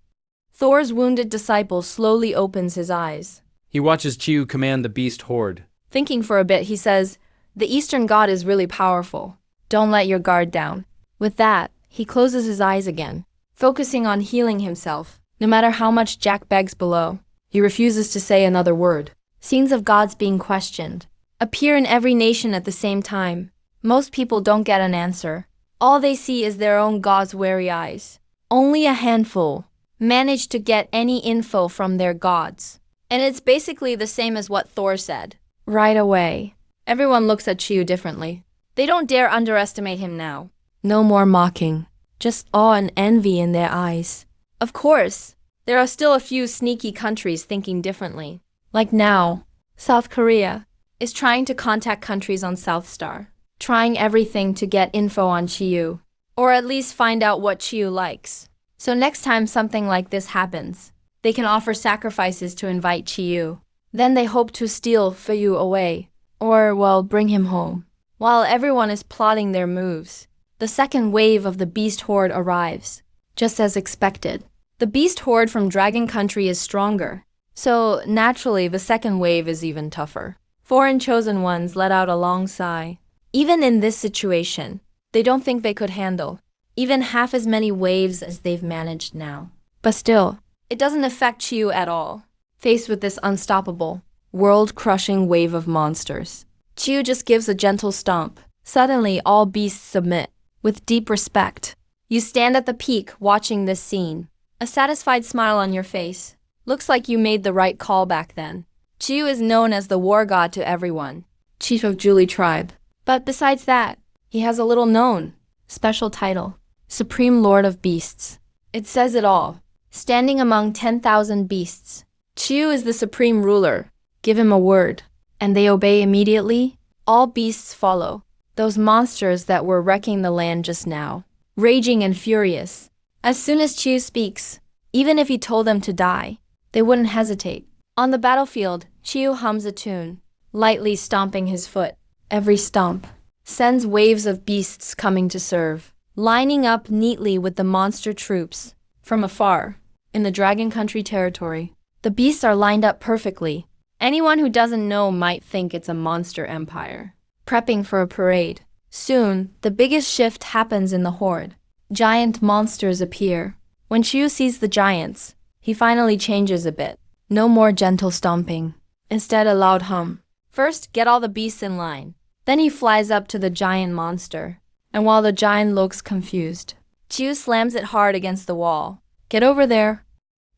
Thor's wounded disciple slowly opens his eyes. He watches Chiyu command the beast horde. Thinking for a bit, he says, the Eastern god is really powerful. Don't let your guard down. With that, he closes his eyes again, focusing on healing himself. No matter how much Jack begs below, he refuses to say another word. Scenes of gods being questioned appear in every nation at the same time. Most people don't get an answer. All they see is their own god's wary eyes. Only a handful manage to get any info from their gods. And it's basically the same as what Thor said. Right away, everyone looks at Chiyu differently. They don't dare underestimate him now. No more mocking, just awe and envy in their eyes. Of course, there are still a few sneaky countries thinking differently. Like now, South Korea is trying to contact countries on South Star. trying everything to get info on Chiyu, or at least find out what Chiyu likes. So next time something like this happens, they can offer sacrifices to invite Chiyu. Then they hope to steal Feiyu away, or, well, bring him home. While everyone is plotting their moves, the second wave of the beast horde arrives, just as expected. The beast horde from Dragon Country is stronger, so naturally the second wave is even tougher. Foreign chosen ones let out a long sigh. Even in this situation, they don't think they could handle even half as many waves as they've managed now. But still, it doesn't affect Chiyu at all. Faced with this unstoppable, world-crushing wave of monsters, Chiyu just gives a gentle stomp. Suddenly, all beasts submit, with deep respect. You stand at the peak watching this scene, a satisfied smile on your face. Looks like you made the right call back then. Chiyu is known as the war god to everyone, chief of Julie tribe. But besides that, he has a little known, special title, Supreme Lord of Beasts. It says it all. Standing among 10,000 beasts, Chiyu is the supreme ruler. Give him a word, and they obey immediately. All beasts follow. Those monsters that were wrecking the land just now, raging and furious. As soon as Chiyu speaks, even if he told them to die, they wouldn't hesitate. On the battlefield, Chiyu hums a tune, lightly stomping his foot. Every stomp sends waves of beasts coming to serve, lining up neatly with the monster troops. From afar, in the Dragon Country territory, the beasts are lined up perfectly. Anyone who doesn't know might think it's a monster empire, prepping for a parade. Soon, the biggest shift happens in the horde. Giant monsters appear. When Chiyu sees the giants, he finally changes a bit. No more gentle stomping. Instead, a loud hum. First, get all the beasts in line. Then he flies up to the giant monster. And while the giant looks confused, Chiyu slams it hard against the wall. Get over there.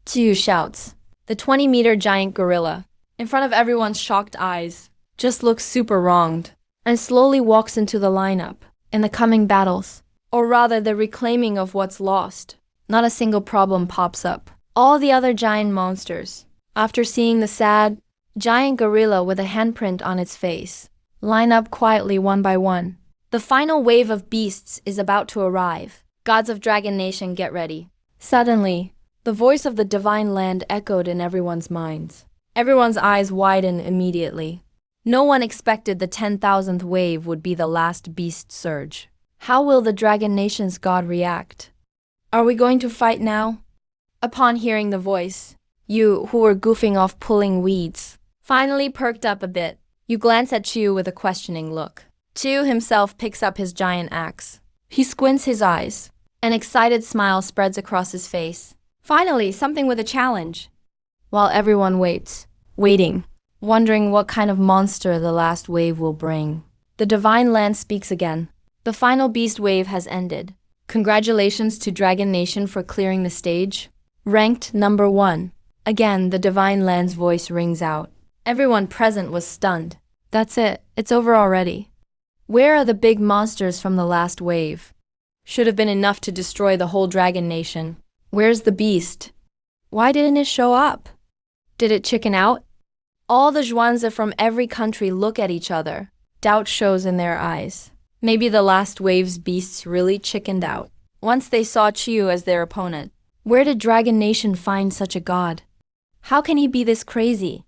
Chiyu shouts. The 20-meter giant gorilla, in front of everyone's shocked eyes, just looks super wronged, and slowly walks into the lineup. In the coming battles, or rather the reclaiming of what's lost, not a single problem pops up. All the other giant monsters, after seeing the sad, giant gorilla with a handprint on its face, line up quietly one by one. The final wave of beasts is about to arrive. Gods of Dragon Nation, get ready. Suddenly, the voice of the divine land echoed in everyone's minds. Everyone's eyes widen immediately. No one expected the 10,000th wave would be the last beast surge. How will the Dragon Nation's god react? Are we going to fight now? Upon hearing the voice, you, who were goofing off pulling weeds, finally perked up a bit. You glance at Chiyu with a questioning look. Chiyu himself picks up his giant axe. He squints his eyes. An excited smile spreads across his face. Finally, something with a challenge. While everyone waits, waiting, wondering what kind of monster the last wave will bring, the divine land speaks again. The final beast wave has ended. Congratulations to Dragon Nation for clearing the stage. Ranked number 1. Again, the divine land's voice rings out. Everyone present was stunned. That's it. It's over already. Where are the big monsters from the last wave? Should have been enough to destroy the whole Dragon Nation. Where's the beast? Why didn't it show up? Did it chicken out? All the Zhuanzi from every country look at each other. Doubt shows in their eyes. Maybe the last wave's beasts really chickened out once they saw Chiyu as their opponent. Where did Dragon Nation find such a god? How can he be this crazy?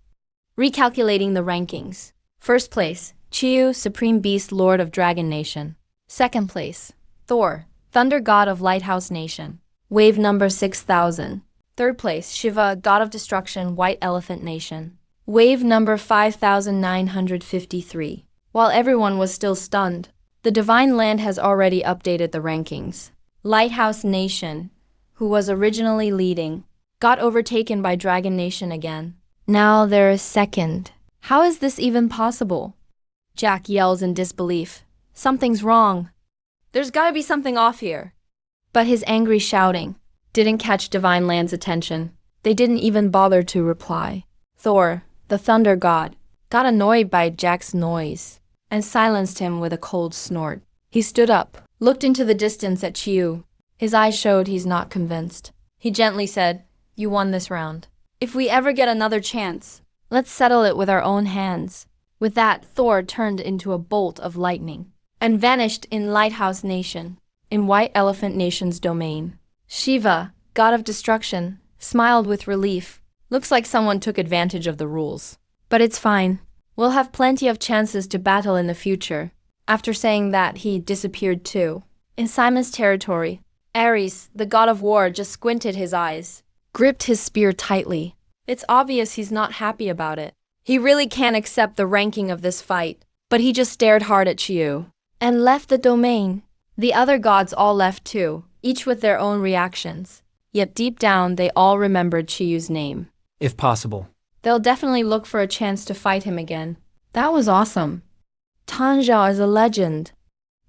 Recalculating the rankings. First place, Chiyu, Supreme Beast Lord of Dragon Nation. Second place, Thor, Thunder God of Lighthouse Nation. Wave number 6,000. Third place, Shiva, God of Destruction, White Elephant Nation. Wave number 5,953. While everyone was still stunned, the Divine Land has already updated the rankings. Lighthouse Nation, who was originally leading, got overtaken by Dragon Nation again. Now they're second. How is this even possible? Jack yells in disbelief. Something's wrong. There's gotta be something off here. But his angry shouting didn't catch Divine Land's attention. They didn't even bother to reply. Thor, the thunder god, got annoyed by Jack's noise and silenced him with a cold snort. He stood up, looked into the distance at Chiyu. His eyes showed he's not convinced. He gently said, "You won this round. If we ever get another chance, let's settle it with our own hands." With that, Thor turned into a bolt of lightning. and vanished in Lighthouse Nation, in White Elephant Nation's domain. Shiva, god of destruction, smiled with relief. Looks like someone took advantage of the rules. But it's fine. We'll have plenty of chances to battle in the future. After saying that, he disappeared too. In Simon's territory, Ares, the god of war, just squinted his eyes, gripped his spear tightly. It's obvious he's not happy about it. He really can't accept the ranking of this fight, but he just stared hard at Chiu and left the domain. The other gods all left too, each with their own reactions. Yet deep down, they all remembered Chiu's name. If possible. They'll definitely look for a chance to fight him again. That was awesome. Tang Zhao is a legend.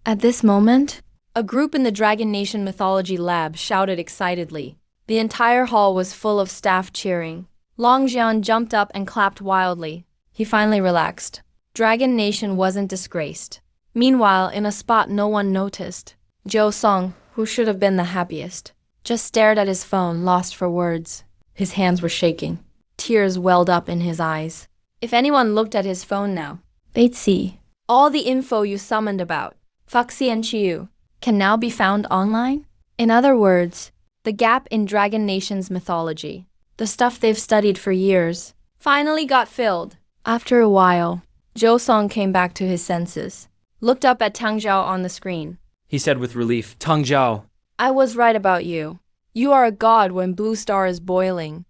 At this moment, a group in the Dragon Nation Mythology Lab shouted excitedly. The entire hall was full of staff cheering. Long Jian jumped up and clapped wildly. He finally relaxed. Dragon Nation wasn't disgraced. Meanwhile, in a spot no one noticed, Zhou Song, who should have been the happiest, just stared at his phone, lost for words. His hands were shaking. Tears welled up in his eyes. If anyone looked at his phone now, they'd see all the info you summoned about Foxy and Chiu can now be found online. In other words, the gap in Dragon Nation's mythology, the stuff they've studied for years, finally got filled. After a while, Zhou Song came back to his senses, looked up at Tang Zhao on the screen. He said with relief, Tang Zhao. I was right about you. You are a god when Blue Star is boiling.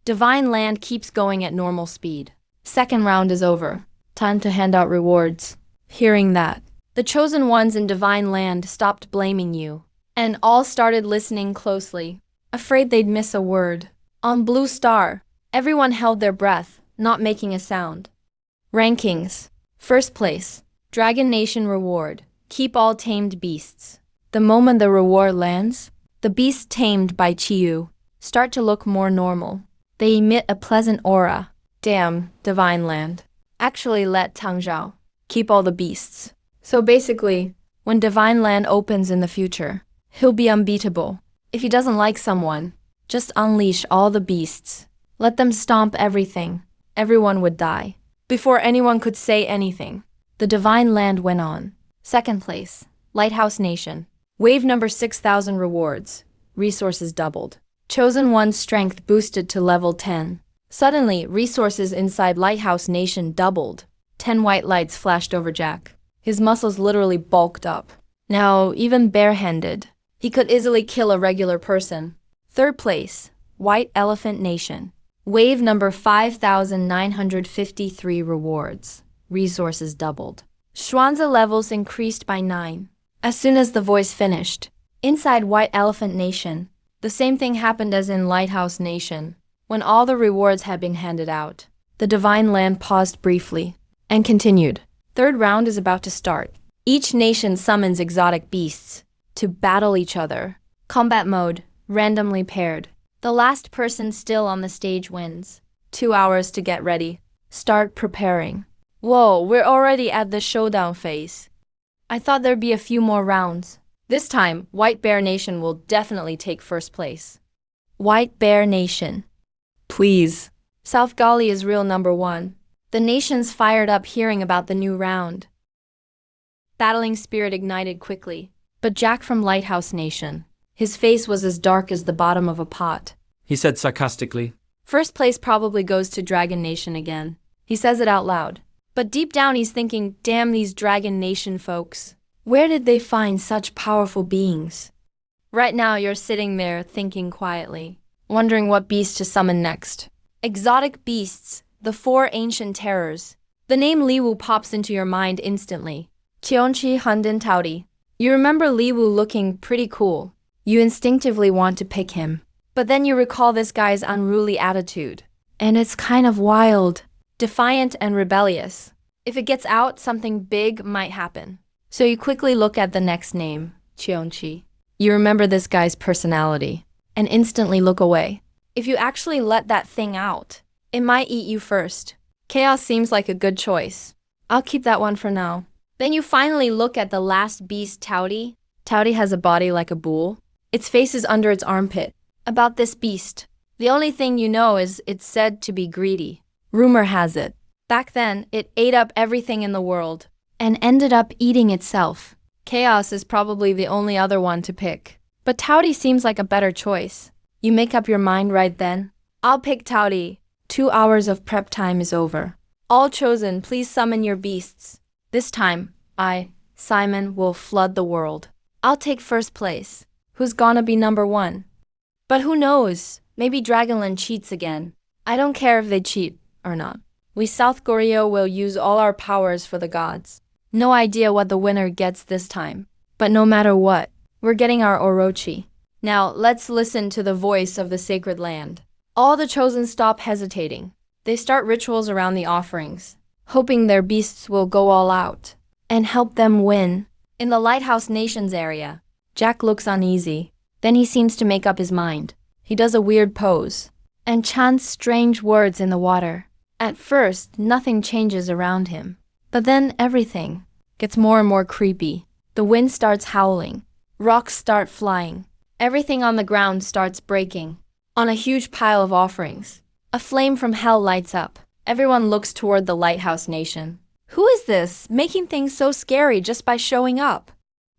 Divine Land keeps going at normal speed. Second round is over. Time to hand out rewards. Hearing that, the chosen ones in Divine Land stopped blaming you, and all started listening closely, afraid they'd miss a word. On Blue Star, everyone held their breath, not making a sound. Rankings. First place, Dragon Nation reward. Keep all tamed beasts. The moment the reward lands, the beasts tamed by Chiu start to look more normal. They emit a pleasant aura. Damn, Divine Land. Actually let Tang Zhao keep all the beasts. So basically, when Divine Land opens in the future, he'll be unbeatable. If he doesn't like someone, just unleash all the beasts. Let them stomp everything. Everyone would die. Before anyone could say anything, the Divine Land went on. Second place, Lighthouse Nation. Wave number 6,000 rewards. Resources doubled. Chosen One's strength boosted to level 10. Suddenly, resources inside Lighthouse Nation doubled. 10 white lights flashed over Jack. His muscles literally bulked up. Now, even barehanded, he could easily kill a regular person. Third place, White Elephant Nation. Wave number 5,953 rewards. Resources doubled. Schwanza levels increased by 9. As soon as the voice finished, inside White Elephant Nation, the same thing happened as in Lighthouse Nation. When all the rewards had been handed out, the Divine Land paused briefly and continued. Third round is about to start. Each nation summons exotic beasts to battle each other. Combat mode, randomly paired. The last person still on the stage wins. 2 hours to get ready. Start preparing. Whoa, we're already at the showdown phase. I thought there'd be a few more rounds. This time, White Bear Nation will definitely take first place. White Bear Nation. Please. South Gali is real number 1. The nations fired up hearing about the new round. Battling spirit ignited quickly. But Jack from Lighthouse Nation, his face was as dark as the bottom of a pot. He said sarcastically. First place probably goes to Dragon Nation again. He says it out loud. But deep down he's thinking, damn these Dragon Nation folks. Where did they find such powerful beings? Right now you're sitting there thinking quietly, wondering what beast to summon next. Exotic beasts, the 4 ancient terrors. The name Liwu pops into your mind instantly. Qiongqi Hundin Taodi. You remember Liwu looking pretty cool. You instinctively want to pick him. But then you recall this guy's unruly attitude. And it's kind of wild, defiant and rebellious. If it gets out, something big might happen. So you quickly look at the next name, Qiongqi. You remember this guy's personality, and instantly look away. If you actually let that thing out, it might eat you first. Chaos seems like a good choice. I'll keep that one for now. Then you finally look at the last beast, Taudi. Taudi has a body like a bull. Its face is under its armpit. About this beast, the only thing you know is it's said to be greedy. Rumor has it, back then, it ate up everything in the world. and ended up eating itself. Chaos is probably the only other one to pick. But Towdy seems like a better choice. You make up your mind right then? I'll pick Towdy. 2 hours of prep time is over. All chosen, please summon your beasts. This time, I, Simon, will flood the world. I'll take first place. Who's gonna be number 1? But who knows? Maybe Dragonland cheats again. I don't care if they cheat or not. We South Korea will use all our powers for the gods. No idea what the winner gets this time. But no matter what, we're getting our Orochi. Now, let's listen to the voice of the sacred land. All the chosen stop hesitating. They start rituals around the offerings, hoping their beasts will go all out and help them win. In the Lighthouse Nations area, Jack looks uneasy. Then he seems to make up his mind. He does a weird pose and chants strange words in the water. At first, nothing changes around him. But then everything gets more and more creepy. The wind starts howling. Rocks start flying. Everything on the ground starts breaking. On a huge pile of offerings, a flame from hell lights up. Everyone looks toward the Lighthouse Nation. Who is this, making things so scary just by showing up?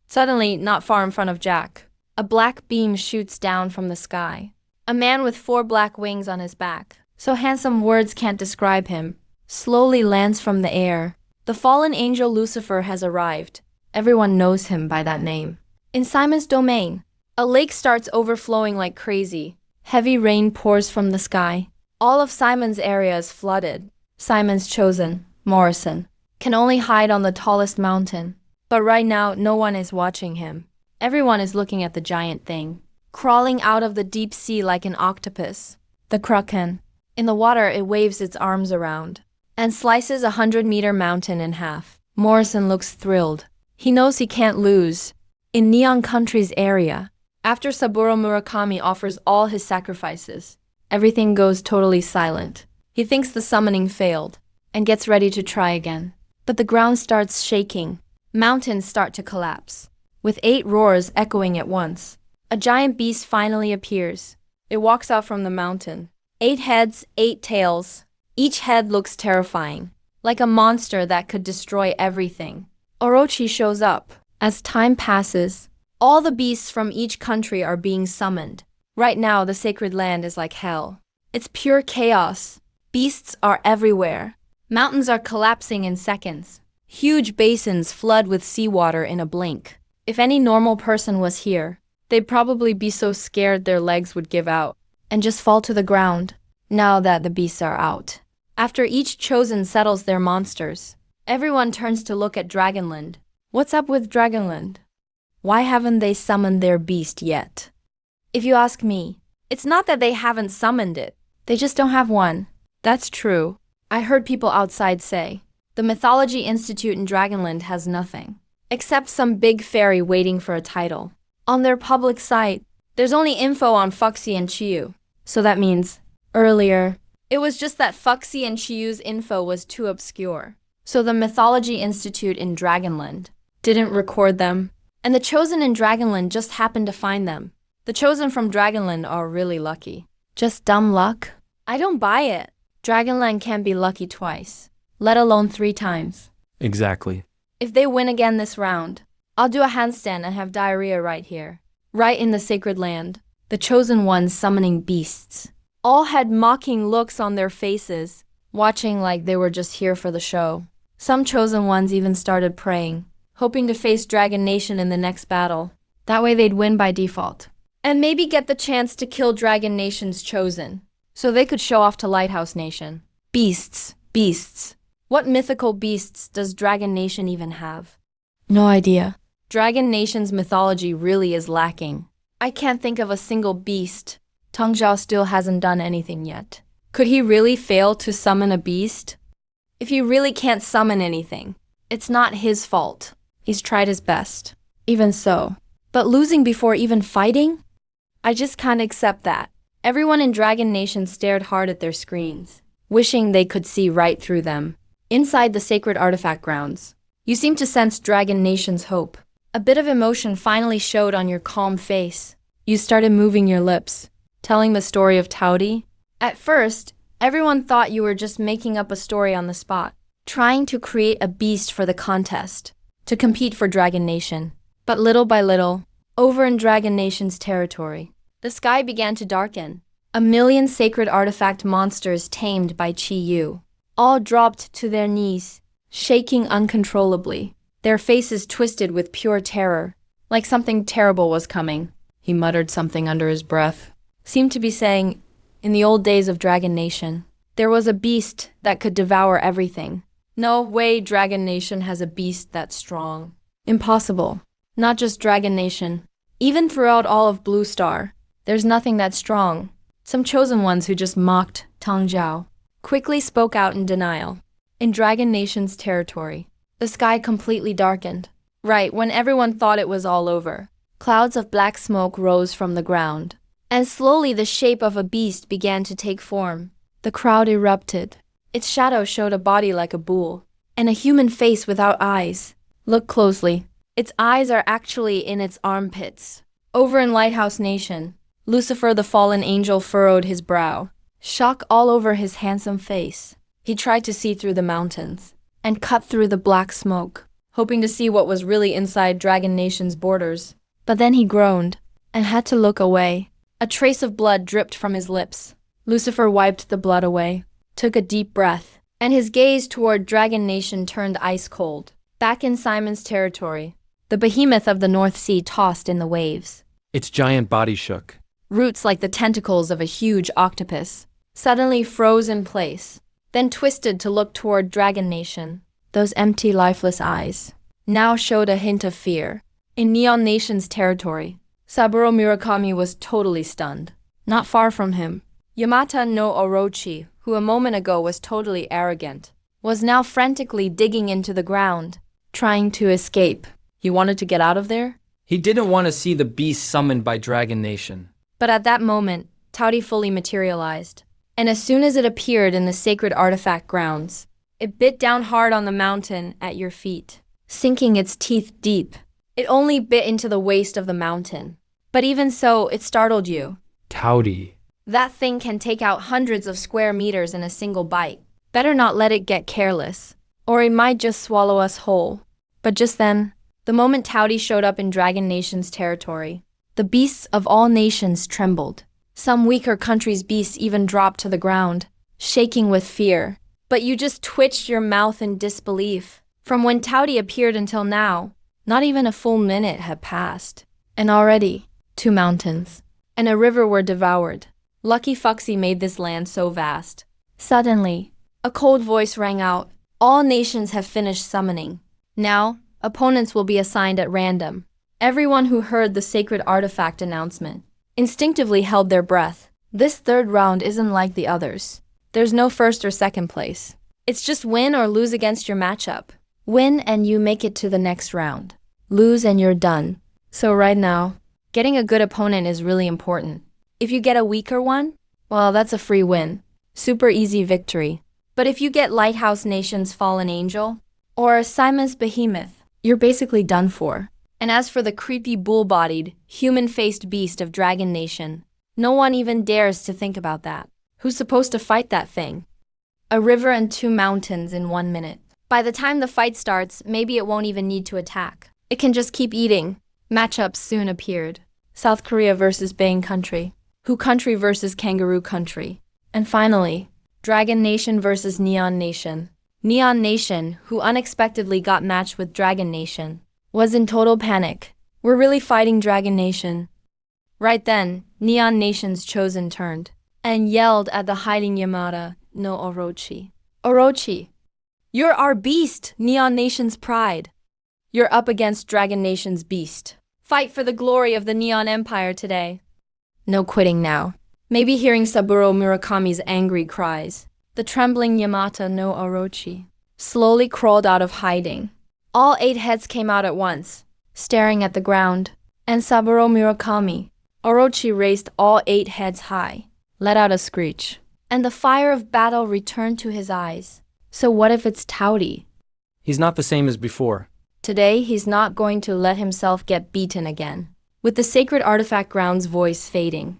Suddenly, not far in front of Jack, a black beam shoots down from the sky. A man with 4 black wings on his back, so handsome words can't describe him, slowly lands from the air. The fallen angel Lucifer has arrived. Everyone knows him by that name. In Simon's domain, a lake starts overflowing like crazy. Heavy rain pours from the sky. All of Simon's area is flooded. Simon's chosen, Morrison, can only hide on the tallest mountain. But right now, no one is watching him. Everyone is looking at the giant thing, crawling out of the deep sea like an octopus. The Kraken. In the water, it waves its arms around and slices a 100-meter mountain in half. Morrison looks thrilled. He knows he can't lose. In Neon Country's area, after Saburo Murakami offers all his sacrifices, everything goes totally silent. He thinks the summoning failed and gets ready to try again. But the ground starts shaking. Mountains start to collapse, with 8 roars echoing at once. A giant beast finally appears. It walks out from the mountain. 8 heads, 8 tails. Each head looks terrifying, like a monster that could destroy everything. Orochi shows up. As time passes, all the beasts from each country are being summoned. Right now, the sacred land is like hell. It's pure chaos. Beasts are everywhere. Mountains are collapsing in seconds. Huge basins flood with seawater in a blink. If any normal person was here, they'd probably be so scared their legs would give out and just fall to the ground, now that the beasts are out. After each chosen settles their monsters, everyone turns to look at Dragonland. What's up with Dragonland? Why haven't they summoned their beast yet? If you ask me, it's not that they haven't summoned it. They just don't have one. That's true. I heard people outside say, the Mythology Institute in Dragonland has nothing, except some big fairy waiting for a title. On their public site, there's only info on Fuxi and Chiyu. So that means, earlier, it was just that Fuxi and Chiyu's info was too obscure. So the Mythology Institute in Dragonland didn't record them. And the Chosen in Dragonland just happened to find them. The Chosen from Dragonland are really lucky. Just dumb luck? I don't buy it. Dragonland can't be lucky twice, let alone 3 times. Exactly. If they win again this round, I'll do a handstand and have diarrhea right here. Right in the sacred land. The Chosen ones summoning beasts. All had mocking looks on their faces, watching like they were just here for the show. Some Chosen ones even started praying, hoping to face Dragon Nation in the next battle. That way they'd win by default. And maybe get the chance to kill Dragon Nation's Chosen, so they could show off to Lighthouse Nation. Beasts, beasts. What mythical beasts does Dragon Nation even have? No idea. Dragon Nation's mythology really is lacking. I can't think of a single beast. Tang Zhao still hasn't done anything yet. Could he really fail to summon a beast? If he really can't summon anything, it's not his fault. He's tried his best. Even so. But losing before even fighting? I just can't accept that. Everyone in Dragon Nation stared hard at their screens, wishing they could see right through them. Inside the sacred artifact grounds, you seem to sense Dragon Nation's hope. A bit of emotion finally showed on your calm face. You started moving your lips, telling the story of Towdy. At first, everyone thought you were just making up a story on the spot, trying to create a beast for the contest, to compete for Dragon Nation. But little by little, over in Dragon Nation's territory, the sky began to darken. A million sacred artifact monsters tamed by Chi Yu all dropped to their knees, shaking uncontrollably, their faces twisted with pure terror, like something terrible was coming. He muttered something under his breath. Seemed to be saying, in the old days of Dragon Nation, there was a beast that could devour everything. No way Dragon Nation has a beast that strong. Impossible. Not just Dragon Nation. Even throughout all of Blue Star, there's nothing that strong. Some chosen ones who just mocked Tang Zhao quickly spoke out in denial. In Dragon Nation's territory, the sky completely darkened. Right when everyone thought it was all over, clouds of black smoke rose from the ground, and slowly the shape of a beast began to take form. The crowd erupted. Its shadow showed a body like a bull, and a human face without eyes. Look closely. Its eyes are actually in its armpits. Over in Lighthouse Nation, Lucifer the fallen angel furrowed his brow, shock all over his handsome face. He tried to see through the mountains and cut through the black smoke, hoping to see what was really inside Dragon Nation's borders. But then he groaned and had to look away. A trace of blood dripped from his lips. Lucifer wiped the blood away, took a deep breath, and his gaze toward Dragon Nation turned ice cold. Back in Simon's territory, the behemoth of the North Sea tossed in the waves. Its giant body shook. Roots like the tentacles of a huge octopus suddenly froze in place, then twisted to look toward Dragon Nation. Those empty, lifeless eyes now showed a hint of fear. In Neon Nation's territory, Saburo Murakami was totally stunned. Not far from him, Yamata no Orochi, who a moment ago was totally arrogant, was now frantically digging into the ground, trying to escape. He wanted to get out of there? He didn't want to see the beast summoned by Dragon Nation. But at that moment, Tauri fully materialized. And as soon as it appeared in the sacred artifact grounds, it bit down hard on the mountain at your feet, sinking its teeth deep. It only bit into the waist of the mountain. But even so, it startled you. Tauri. That thing can take out hundreds of square meters in a single bite. Better not let it get careless, or it might just swallow us whole. But just then, the moment Tauri showed up in Dragon Nation's territory, the beasts of all nations trembled. Some weaker countries' beasts even dropped to the ground, shaking with fear. But you just twitched your mouth in disbelief. From when Tauri appeared until now, not even a full minute had passed. And already, 2 mountains and a river were devoured. Lucky Fuxi made this land so vast. Suddenly, a cold voice rang out. All nations have finished summoning. Now, opponents will be assigned at random. Everyone who heard the sacred artifact announcement instinctively held their breath. This third round isn't like the others. There's no first or second place. It's just win or lose against your matchup. Win and you make it to the next round. Lose and you're done. So right now, getting a good opponent is really important. If you get a weaker one, well, that's a free win. Super easy victory. But if you get Lighthouse Nation's Fallen Angel, or Simon's Behemoth, you're basically done for. And as for the creepy bull-bodied, human-faced beast of Dragon Nation, no one even dares to think about that. Who's supposed to fight that thing? A river and 2 mountains in 1 minute. By the time the fight starts, maybe it won't even need to attack. It can just keep eating. Matchups soon appeared. South Korea versus Bang Country. Hu Country versus Kangaroo Country. And finally, Dragon Nation versus Neon Nation. Neon Nation, who unexpectedly got matched with Dragon Nation, was in total panic. We're really fighting Dragon Nation. Right then, Neon Nation's chosen turned and yelled at the hiding Yamata no Orochi. Orochi, you're our beast, Neon Nation's pride. You're up against Dragon Nation's beast. Fight for the glory of the Neon Empire today. No quitting now. Maybe hearing Saburo Murakami's angry cries, the trembling Yamata no Orochi slowly crawled out of hiding. All 8 heads came out at once, staring at the ground, and Saburo Murakami, Orochi raised all 8 heads high, let out a screech, and the fire of battle returned to his eyes. So what if it's Tauri? He's not the same as before. Today, he's not going to let himself get beaten again. With the sacred artifact ground's voice fading,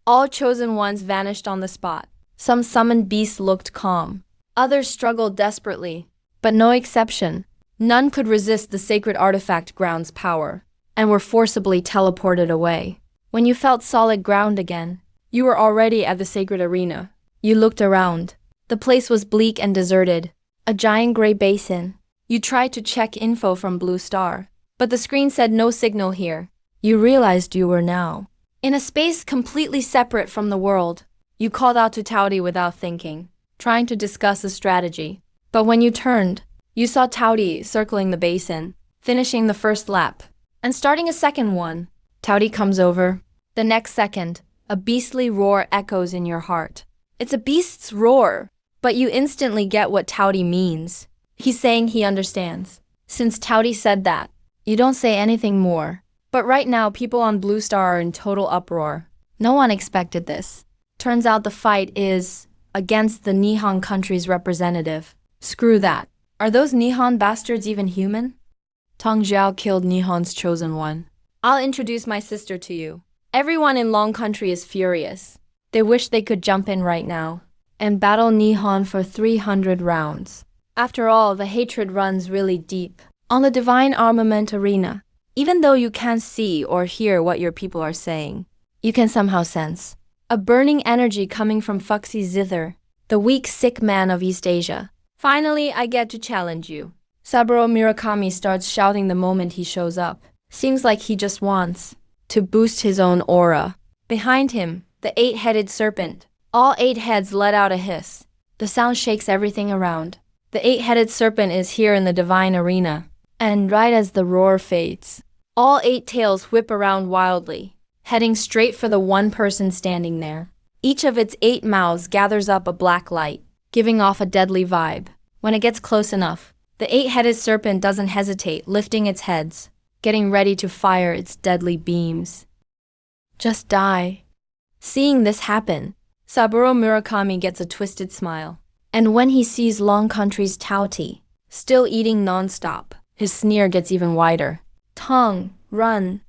all chosen ones vanished on the spot. Some summoned beasts looked calm. Others struggled desperately. but no exception. None could resist the sacred artifact ground's power, and were forcibly teleported away. When you felt solid ground again, you were already at the sacred arena. You looked around. The place was bleak and deserted. A giant gray basin. You tried to check info from Blue Star, but the screen said no signal here. You realized you were now in a space completely separate from the world. You called out to Taudi without thinking, trying to discuss a strategy. But when you turned, you saw Taudi circling the basin, finishing the first lap, and starting a second one. Taudi comes over. The next second, a beastly roar echoes in your heart. It's a beast's roar, but you instantly get what Taudi means. He's saying he understands. Since Taudi said that, you don't say anything more. But right now, people on Blue Star are in total uproar. No one expected this. Turns out the fight is against the Nihon country's representative. Screw that. Are those Nihon bastards even human? Tang Zhao killed Nihon's chosen one. I'll introduce my sister to you. Everyone in Long Country is furious. They wish they could jump in right now and battle Nihon for 300 rounds. After all, the hatred runs really deep. On the Divine Armament Arena, even though you can't see or hear what your people are saying, you can somehow sense a burning energy coming from Fuxi Zither, the weak, sick man of East Asia. Finally, I get to challenge you. Saburo Murakami starts shouting the moment he shows up. Seems like he just wants to boost his own aura. Behind him, the 8-headed serpent. All 8 heads let out a hiss. The sound shakes everything around. The 8-headed serpent is here in the divine arena. And right as the roar fades, all 8 tails whip around wildly, heading straight for the one person standing there. Each of its 8 mouths gathers up a black light, giving off a deadly vibe. When it gets close enough, the 8-headed serpent doesn't hesitate, lifting its heads, getting ready to fire its deadly beams. Just die. Seeing this happen, Saburo Murakami gets a twisted smile. And when he sees Long Country's Taudi still eating non-stop, his sneer gets even wider. Tongue, run.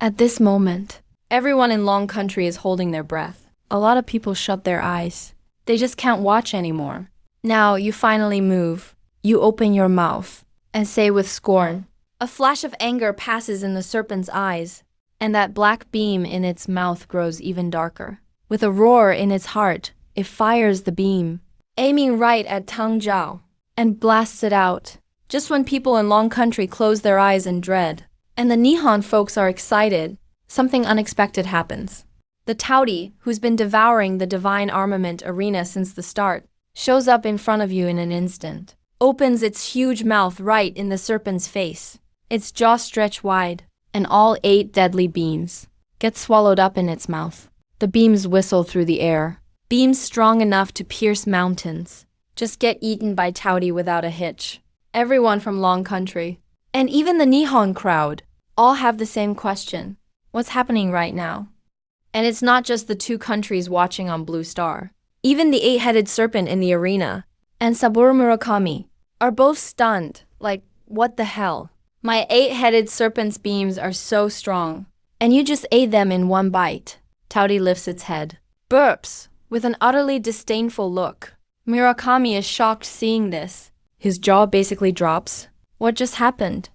At this moment, everyone in Long Country is holding their breath. A lot of people shut their eyes. They just can't watch anymore. Now you finally move. You open your mouth and say with scorn. A flash of anger passes in the serpent's eyes, and that black beam in its mouth grows even darker. With a roar in its heart, it fires the beam, aiming right at Tang Zhao, and blasts it out. Just when people in Long Country close their eyes in dread, and the Nihon folks are excited, something unexpected happens. The Taudi, who's been devouring the Divine Armament Arena since the start, shows up in front of you in an instant, opens its huge mouth right in the serpent's face. Its jaw stretch wide, and all 8 deadly beams get swallowed up in its mouth. The beams whistle through the air, beams strong enough to pierce mountains, just get eaten by Taudi without a hitch. Everyone from Long Country, and even the Nihon crowd, all have the same question. What's happening right now? And it's not just the 2 countries watching on Blue Star. Even the 8-headed serpent in the arena and Saburo Murakami are both stunned, like, what the hell? My 8-headed serpent's beams are so strong, and you just ate them in one bite. Taudi lifts its head, burps, with an utterly disdainful look. Murakami is shocked seeing this. His jaw basically drops. What just happened?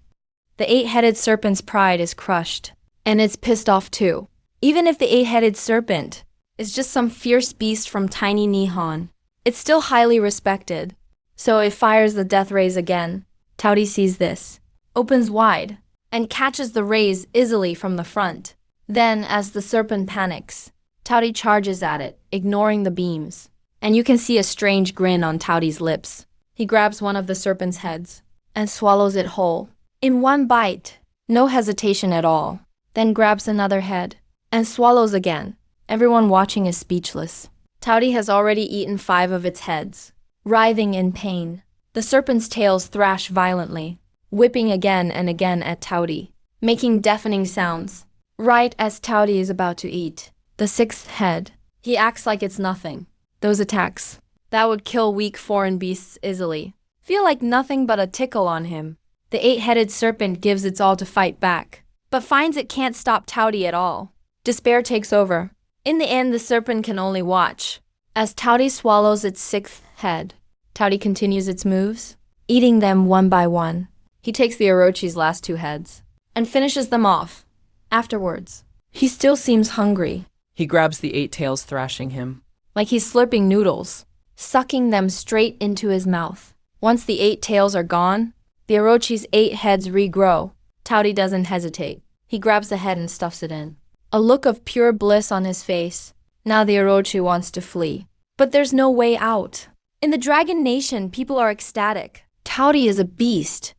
The 8-headed serpent's pride is crushed, and it's pissed off too. Even if the 8-headed serpent is just some fierce beast from tiny Nihon, it's still highly respected. So it fires the death rays again. Taudi sees this, opens wide, and catches the rays easily from the front. Then, as the serpent panics, Taudi charges at it, ignoring the beams. And you can see a strange grin on Taudi's lips. He grabs one of the serpent's heads and swallows it whole. In one bite, no hesitation at all. Then grabs another head and swallows again. Everyone watching is speechless. Taudi has already eaten 5 of its heads. Writhing in pain, the serpent's tails thrash violently, whipping again and again at Taudi, making deafening sounds. Right as Taudi is about to eat the 6th head, he acts like it's nothing. Those attacks that would kill weak foreign beasts easily feel like nothing but a tickle on him. The 8-headed serpent gives its all to fight back, but finds it can't stop Taudi at all. Despair takes over. In the end, the serpent can only watch as Taudi swallows its 6th head. Taudi continues its moves. eating them one by one. He takes the Orochi's last two heads and finishes them off. Afterwards, he still seems hungry, He grabs the 8 tails thrashing him. like he's slurping noodles, sucking them straight into his mouth. Once the 8 tails are gone, the Orochi's 8 heads regrow. Tauri doesn't hesitate. He grabs the head and stuffs it in. A look of pure bliss on his face. Now the Orochi wants to flee. But there's no way out. In the Dragon Nation, people are ecstatic. Tauri is a beast.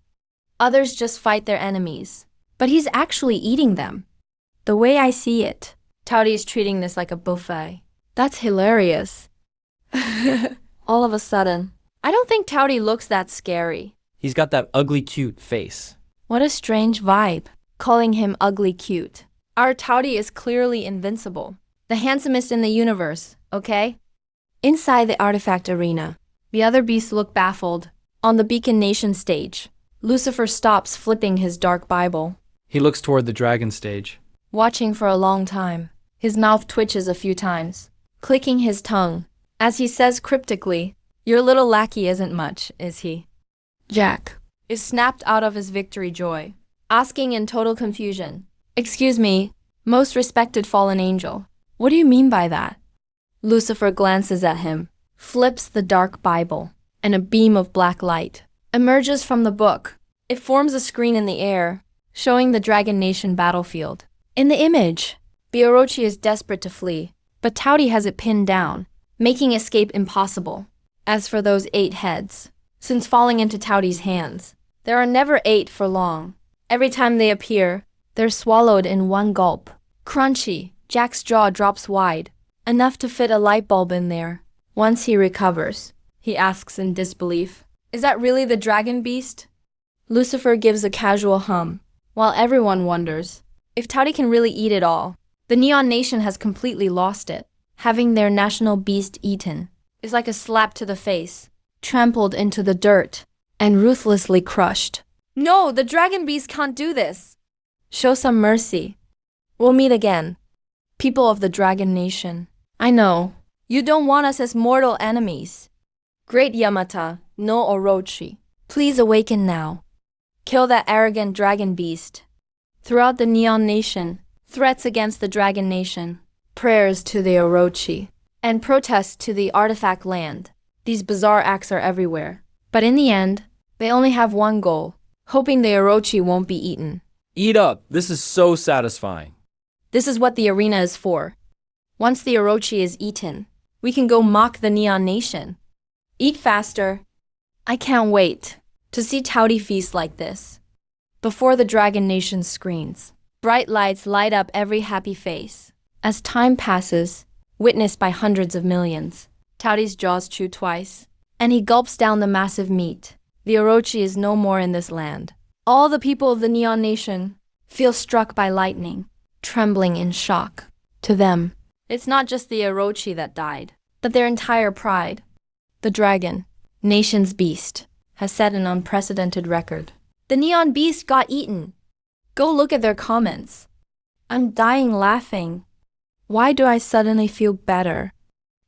Others just fight their enemies. But he's actually eating them. The way I see it, Tauri is treating this like a buffet. That's hilarious. All of a sudden, I don't think Tauri looks that scary. He's got that ugly cute face. What a strange vibe, calling him ugly cute. Our Tauri is clearly invincible. The handsomest in the universe, okay? Inside the artifact arena, the other beasts look baffled. On the Beacon Nation stage, Lucifer stops flipping his dark Bible. He looks toward the dragon stage. Watching for a long time, his mouth twitches a few times, clicking his tongue, as he says cryptically, "Your little lackey isn't much, is he?" Jack is snapped out of his victory joy, asking in total confusion, "Excuse me, most respected fallen angel, what do you mean by that?" Lucifer glances at him, flips the dark Bible, and a beam of black light emerges from the book. It forms a screen in the air, showing the Dragon Nation battlefield. In the image, the Orochi is desperate to flee, but Tauri has it pinned down, making escape impossible. As for those 8 heads, since falling into Tauri's hands, there are never 8 for long. Every time they appear, they're swallowed in one gulp. Crunchy, Jack's jaw drops wide, enough to fit a light bulb in there. Once he recovers, he asks in disbelief, "Is that really the dragon beast?" Lucifer gives a casual hum, while everyone wonders if Tauri can really eat it all. The Neon Nation has completely lost it. Having their national beast eaten is like a slap to the face, trampled into the dirt, and ruthlessly crushed. No, the dragon beast can't do this. Show some mercy. We'll meet again. People of the Dragon Nation, I know, you don't want us as mortal enemies. Great Yamata, no Orochi, please awaken now. Kill that arrogant dragon beast. Throughout the Neon Nation, threats against the Dragon Nation, prayers to the Orochi, and protests to the artifact land. These bizarre acts are everywhere. But in the end, they only have one goal, hoping the Orochi won't be eaten. Eat up! This is so satisfying. This is what the arena is for. Once the Orochi is eaten, we can go mock the Neon Nation. Eat faster. I can't wait to see Tauri feast like this. Before the Dragon Nation screens, bright lights light up every happy face. As time passes, witnessed by hundreds of millions, Tauri's jaws chew twice, and he gulps down the massive meat. The Orochi is no more in this land. All the people of the Neon Nation feel struck by lightning, trembling in shock. To them, it's not just the Orochi that died, but their entire pride. The Dragon Nation's beast has set an unprecedented record. The Neon Beast got eaten. Go look at their comments. I'm dying laughing. Why do I suddenly feel better?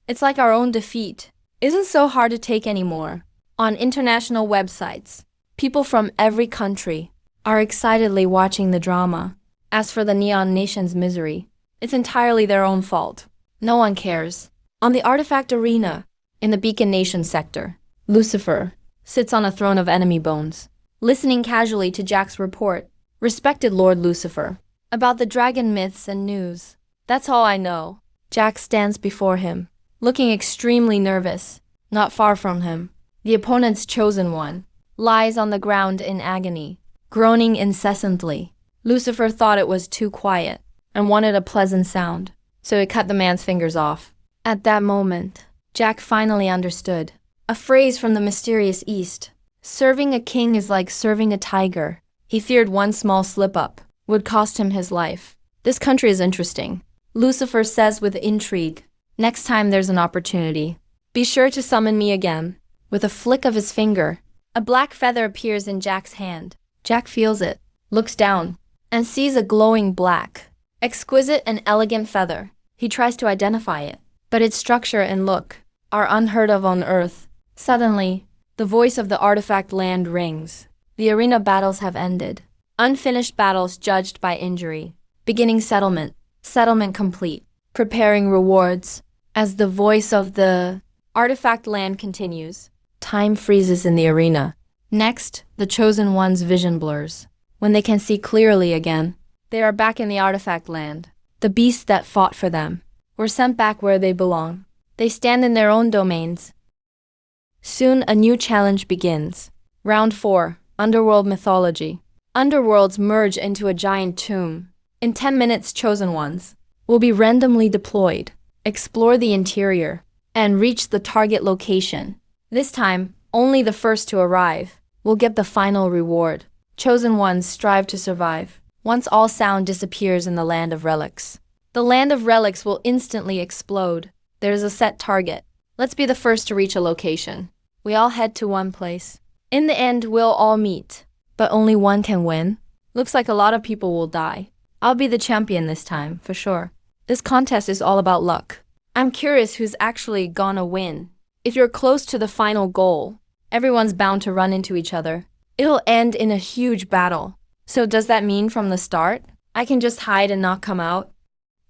It's like our own defeat isn't so hard to take anymore. On international websites, people from every country are excitedly watching the drama. As for the Neon Nation's misery, it's entirely their own fault. No one cares. On the artifact arena, in the Beacon Nation sector, Lucifer sits on a throne of enemy bones, listening casually to Jack's report. Respected Lord Lucifer, about the dragon myths and news. That's all I know. Jack stands before him, looking extremely nervous. Not far from him, the opponent's chosen one lies on the ground in agony, groaning incessantly. Lucifer thought it was too quiet and wanted a pleasant sound, so he cut the man's fingers off. At that moment, Jack finally understood. A phrase from the mysterious East. Serving a king is like serving a tiger. He feared one small slip-up would cost him his life. This country is interesting, Lucifer says with intrigue. Next time there's an opportunity, be sure to summon me again. With a flick of his finger, a black feather appears in Jack's hand. Jack feels it, looks down, and sees a glowing black, exquisite and elegant feather. He tries to identify it, but its structure and look are unheard of on Earth. Suddenly, The voice of the artifact land rings. The arena battles have ended. Unfinished battles judged by injury. Beginning settlement. Settlement complete. Preparing rewards. As the voice of the artifact land continues, time freezes in the arena. Next, the chosen one's vision blurs. When they can see clearly again, they are back in the artifact land. The beasts that fought for them were sent back where they belong. They stand in their own domains. Soon a new challenge begins. Round 4, Underworld Mythology. Underworlds merge into a giant tomb. In 10 minutes, chosen ones will be randomly deployed, explore the interior, and reach the target location. This time, only the first to arrive will get the final reward. Chosen ones strive to survive. Once all sound disappears in the Land of Relics, the Land of Relics will instantly explode. There's a set target. Let's be the first to reach a location. We all head to one place. In the end, we'll all meet, but only one can win. Looks like a lot of people will die. I'll be the champion this time, for sure. This contest is all about luck. I'm curious who's actually gonna win. If you're close to the final goal, everyone's bound to run into each other. It'll end in a huge battle. So does that mean from the start, I can just hide and not come out?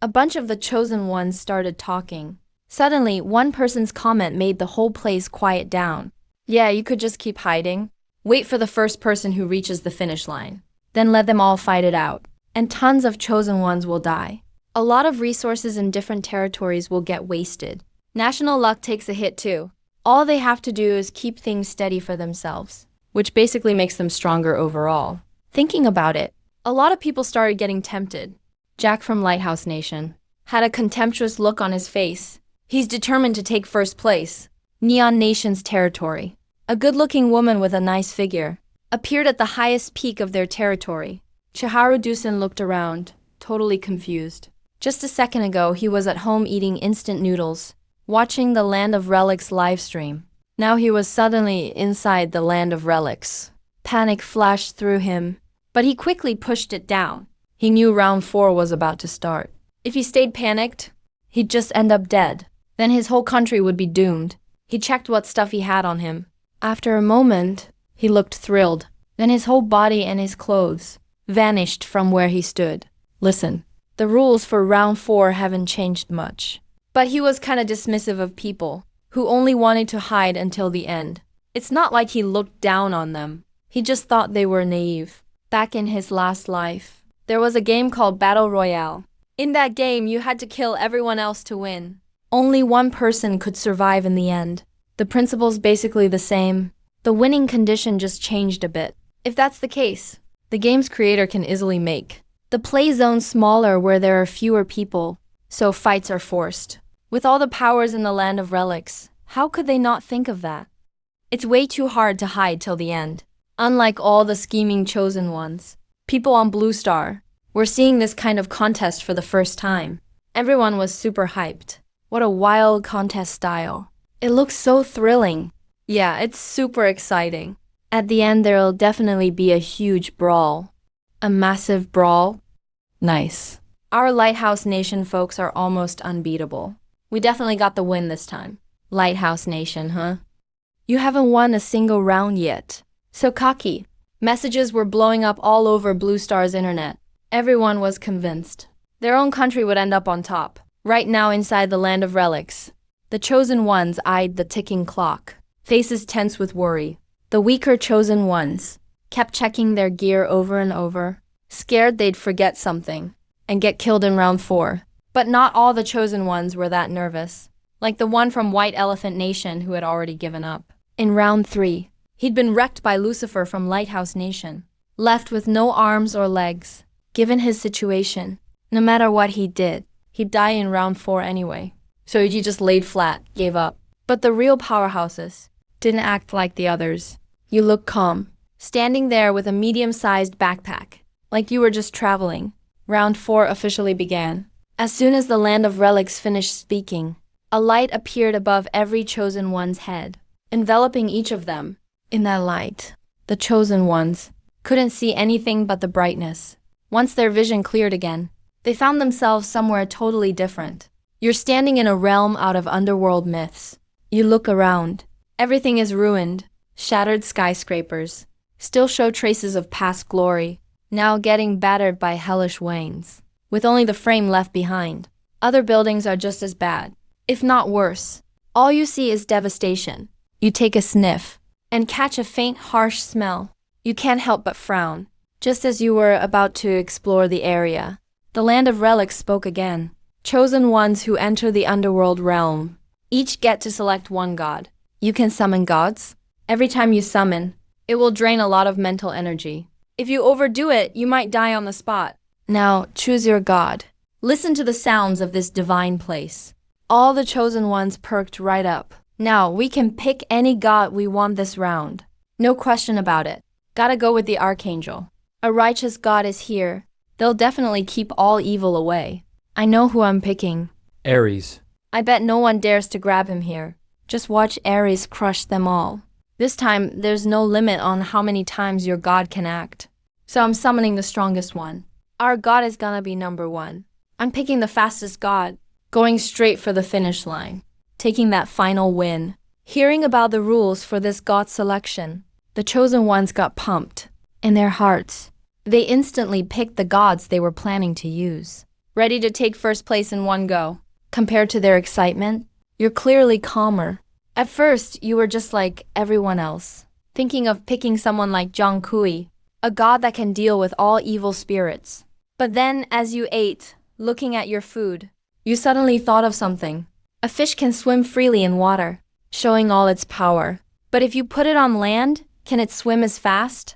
A bunch of the chosen ones started talking. Suddenly, one person's comment made the whole place quiet down. Yeah, you could just keep hiding. Wait for the first person who reaches the finish line. Then let them all fight it out. And tons of chosen ones will die. A lot of resources in different territories will get wasted. National luck takes a hit too. All they have to do is keep things steady for themselves, which basically makes them stronger overall. Thinking about it, a lot of people started getting tempted. Jack from Lighthouse Nation had a contemptuous look on his face. He's determined to take first place. Neon Nation's territory. A good-looking woman with a nice figure appeared at the highest peak of their territory. Chiharu Dusen looked around, totally confused. Just a second ago, he was at home eating instant noodles, watching the Land of Relics livestream. Now he was suddenly inside the Land of Relics. Panic flashed through him, but he quickly pushed it down. He knew round 4 was about to start. If he stayed panicked, he'd just end up dead. Then his whole country would be doomed. He checked what stuff he had on him. After a moment, he looked thrilled. Then his whole body and his clothes vanished from where he stood. Listen, the rules for round 4 haven't changed much. But he was kinda dismissive of people who only wanted to hide until the end. It's not like he looked down on them. He just thought they were naive. Back in his last life, there was a game called Battle Royale. In that game, you had to kill everyone else to win. Only one person could survive in the end. The principle's basically the same. The winning condition just changed a bit. If that's the case, the game's creator can easily make the play zone smaller where there are fewer people, so fights are forced. With all the powers in the Land of Relics, how could they not think of that? It's way too hard to hide till the end. Unlike all the scheming chosen ones, people on Blue Star were seeing this kind of contest for the first time. Everyone was super hyped. What a wild contest style. It looks so thrilling. Yeah, it's super exciting. At the end, there'll definitely be a huge brawl. A massive brawl. Nice. Our Lighthouse Nation folks are almost unbeatable. We definitely got the win this time. Lighthouse Nation, huh? You haven't won a single round yet. So cocky. Messages were blowing up all over Blue Star's internet. Everyone was convinced their own country would end up on top. Right now inside the Land of Relics, the chosen ones eyed the ticking clock, faces tense with worry. The weaker chosen ones kept checking their gear over and over, scared they'd forget something and get killed in round 4. But not all the chosen ones were that nervous, like the one from White Elephant Nation who had already given up. In round 3, he'd been wrecked by Lucifer from Lighthouse Nation, left with no arms or legs. Given his situation, no matter what he did, he'd die in round 4 anyway. So he just laid flat, gave up. But the real powerhouses didn't act like the others. You look calm, standing there with a medium-sized backpack, like you were just traveling. Round 4 officially began. As soon as the Land of Relics finished speaking, a light appeared above every chosen one's head, enveloping each of them. In that light, the chosen ones couldn't see anything but the brightness. Once their vision cleared again, they found themselves somewhere totally different. You're standing in a realm out of underworld myths. You look around. Everything is ruined. Shattered skyscrapers still show traces of past glory, now getting battered by hellish winds, with only the frame left behind. Other buildings are just as bad, if not worse. All you see is devastation. You take a sniff and catch a faint, harsh smell. You can't help but frown. Just as you were about to explore the area, the land of relics spoke again. Chosen ones who enter the underworld realm each get to select one god. You can summon gods. Every time you summon, it will drain a lot of mental energy. If you overdo it, you might die on the spot. Now, choose your god. Listen to the sounds of this divine place. All the chosen ones perked right up. Now, we can pick any god we want this round. No question about it. Gotta go with the Archangel. A righteous god is here. They'll definitely keep all evil away. I know who I'm picking. Ares. I bet no one dares to grab him here. Just watch Ares crush them all. This time, there's no limit on how many times your god can act. So I'm summoning the strongest one. Our god is gonna be number one. I'm picking the fastest god, going straight for the finish line, taking that final win. Hearing about the rules for this god selection, the chosen ones got pumped in their hearts. They instantly picked the gods they were planning to use, ready to take first place in one go. Compared to their excitement, you're clearly calmer. At first, you were just like everyone else, thinking of picking someone like Zhang Kui, a god that can deal with all evil spirits. But then, as you ate, looking at your food, you suddenly thought of something. A fish can swim freely in water, showing all its power. But if you put it on land, can it swim as fast?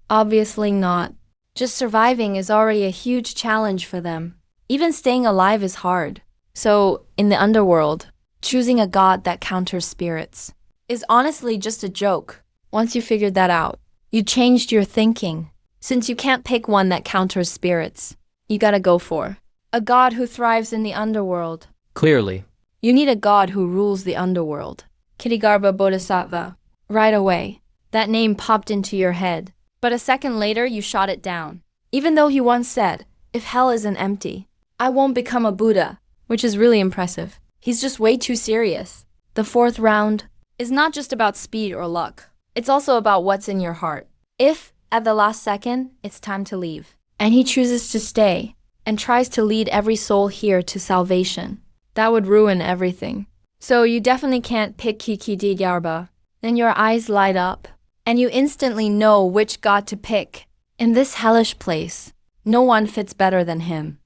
Obviously not. Just surviving is already a huge challenge for them. Even staying alive is hard. So, in the underworld, choosing a god that counters spirits is honestly just a joke. Once you figured that out, you changed your thinking. Since you can't pick one that counters spirits, you gotta go for a god who thrives in the underworld. Clearly. You need a god who rules the underworld. Kittigarbha Bodhisattva. Right away, that name popped into your head. But a second later, you shot it down. Even though he once said, if hell isn't empty, I won't become a Buddha, which is really impressive. He's just way too serious. The fourth round is not just about speed or luck. It's also about what's in your heart. If, at the last second, it's time to leave, and he chooses to stay, and tries to lead every soul here to salvation, that would ruin everything. So you definitely can't pick Kittigarbha. Then your eyes light up, and you instantly know which god to pick. In this hellish place, no one fits better than him.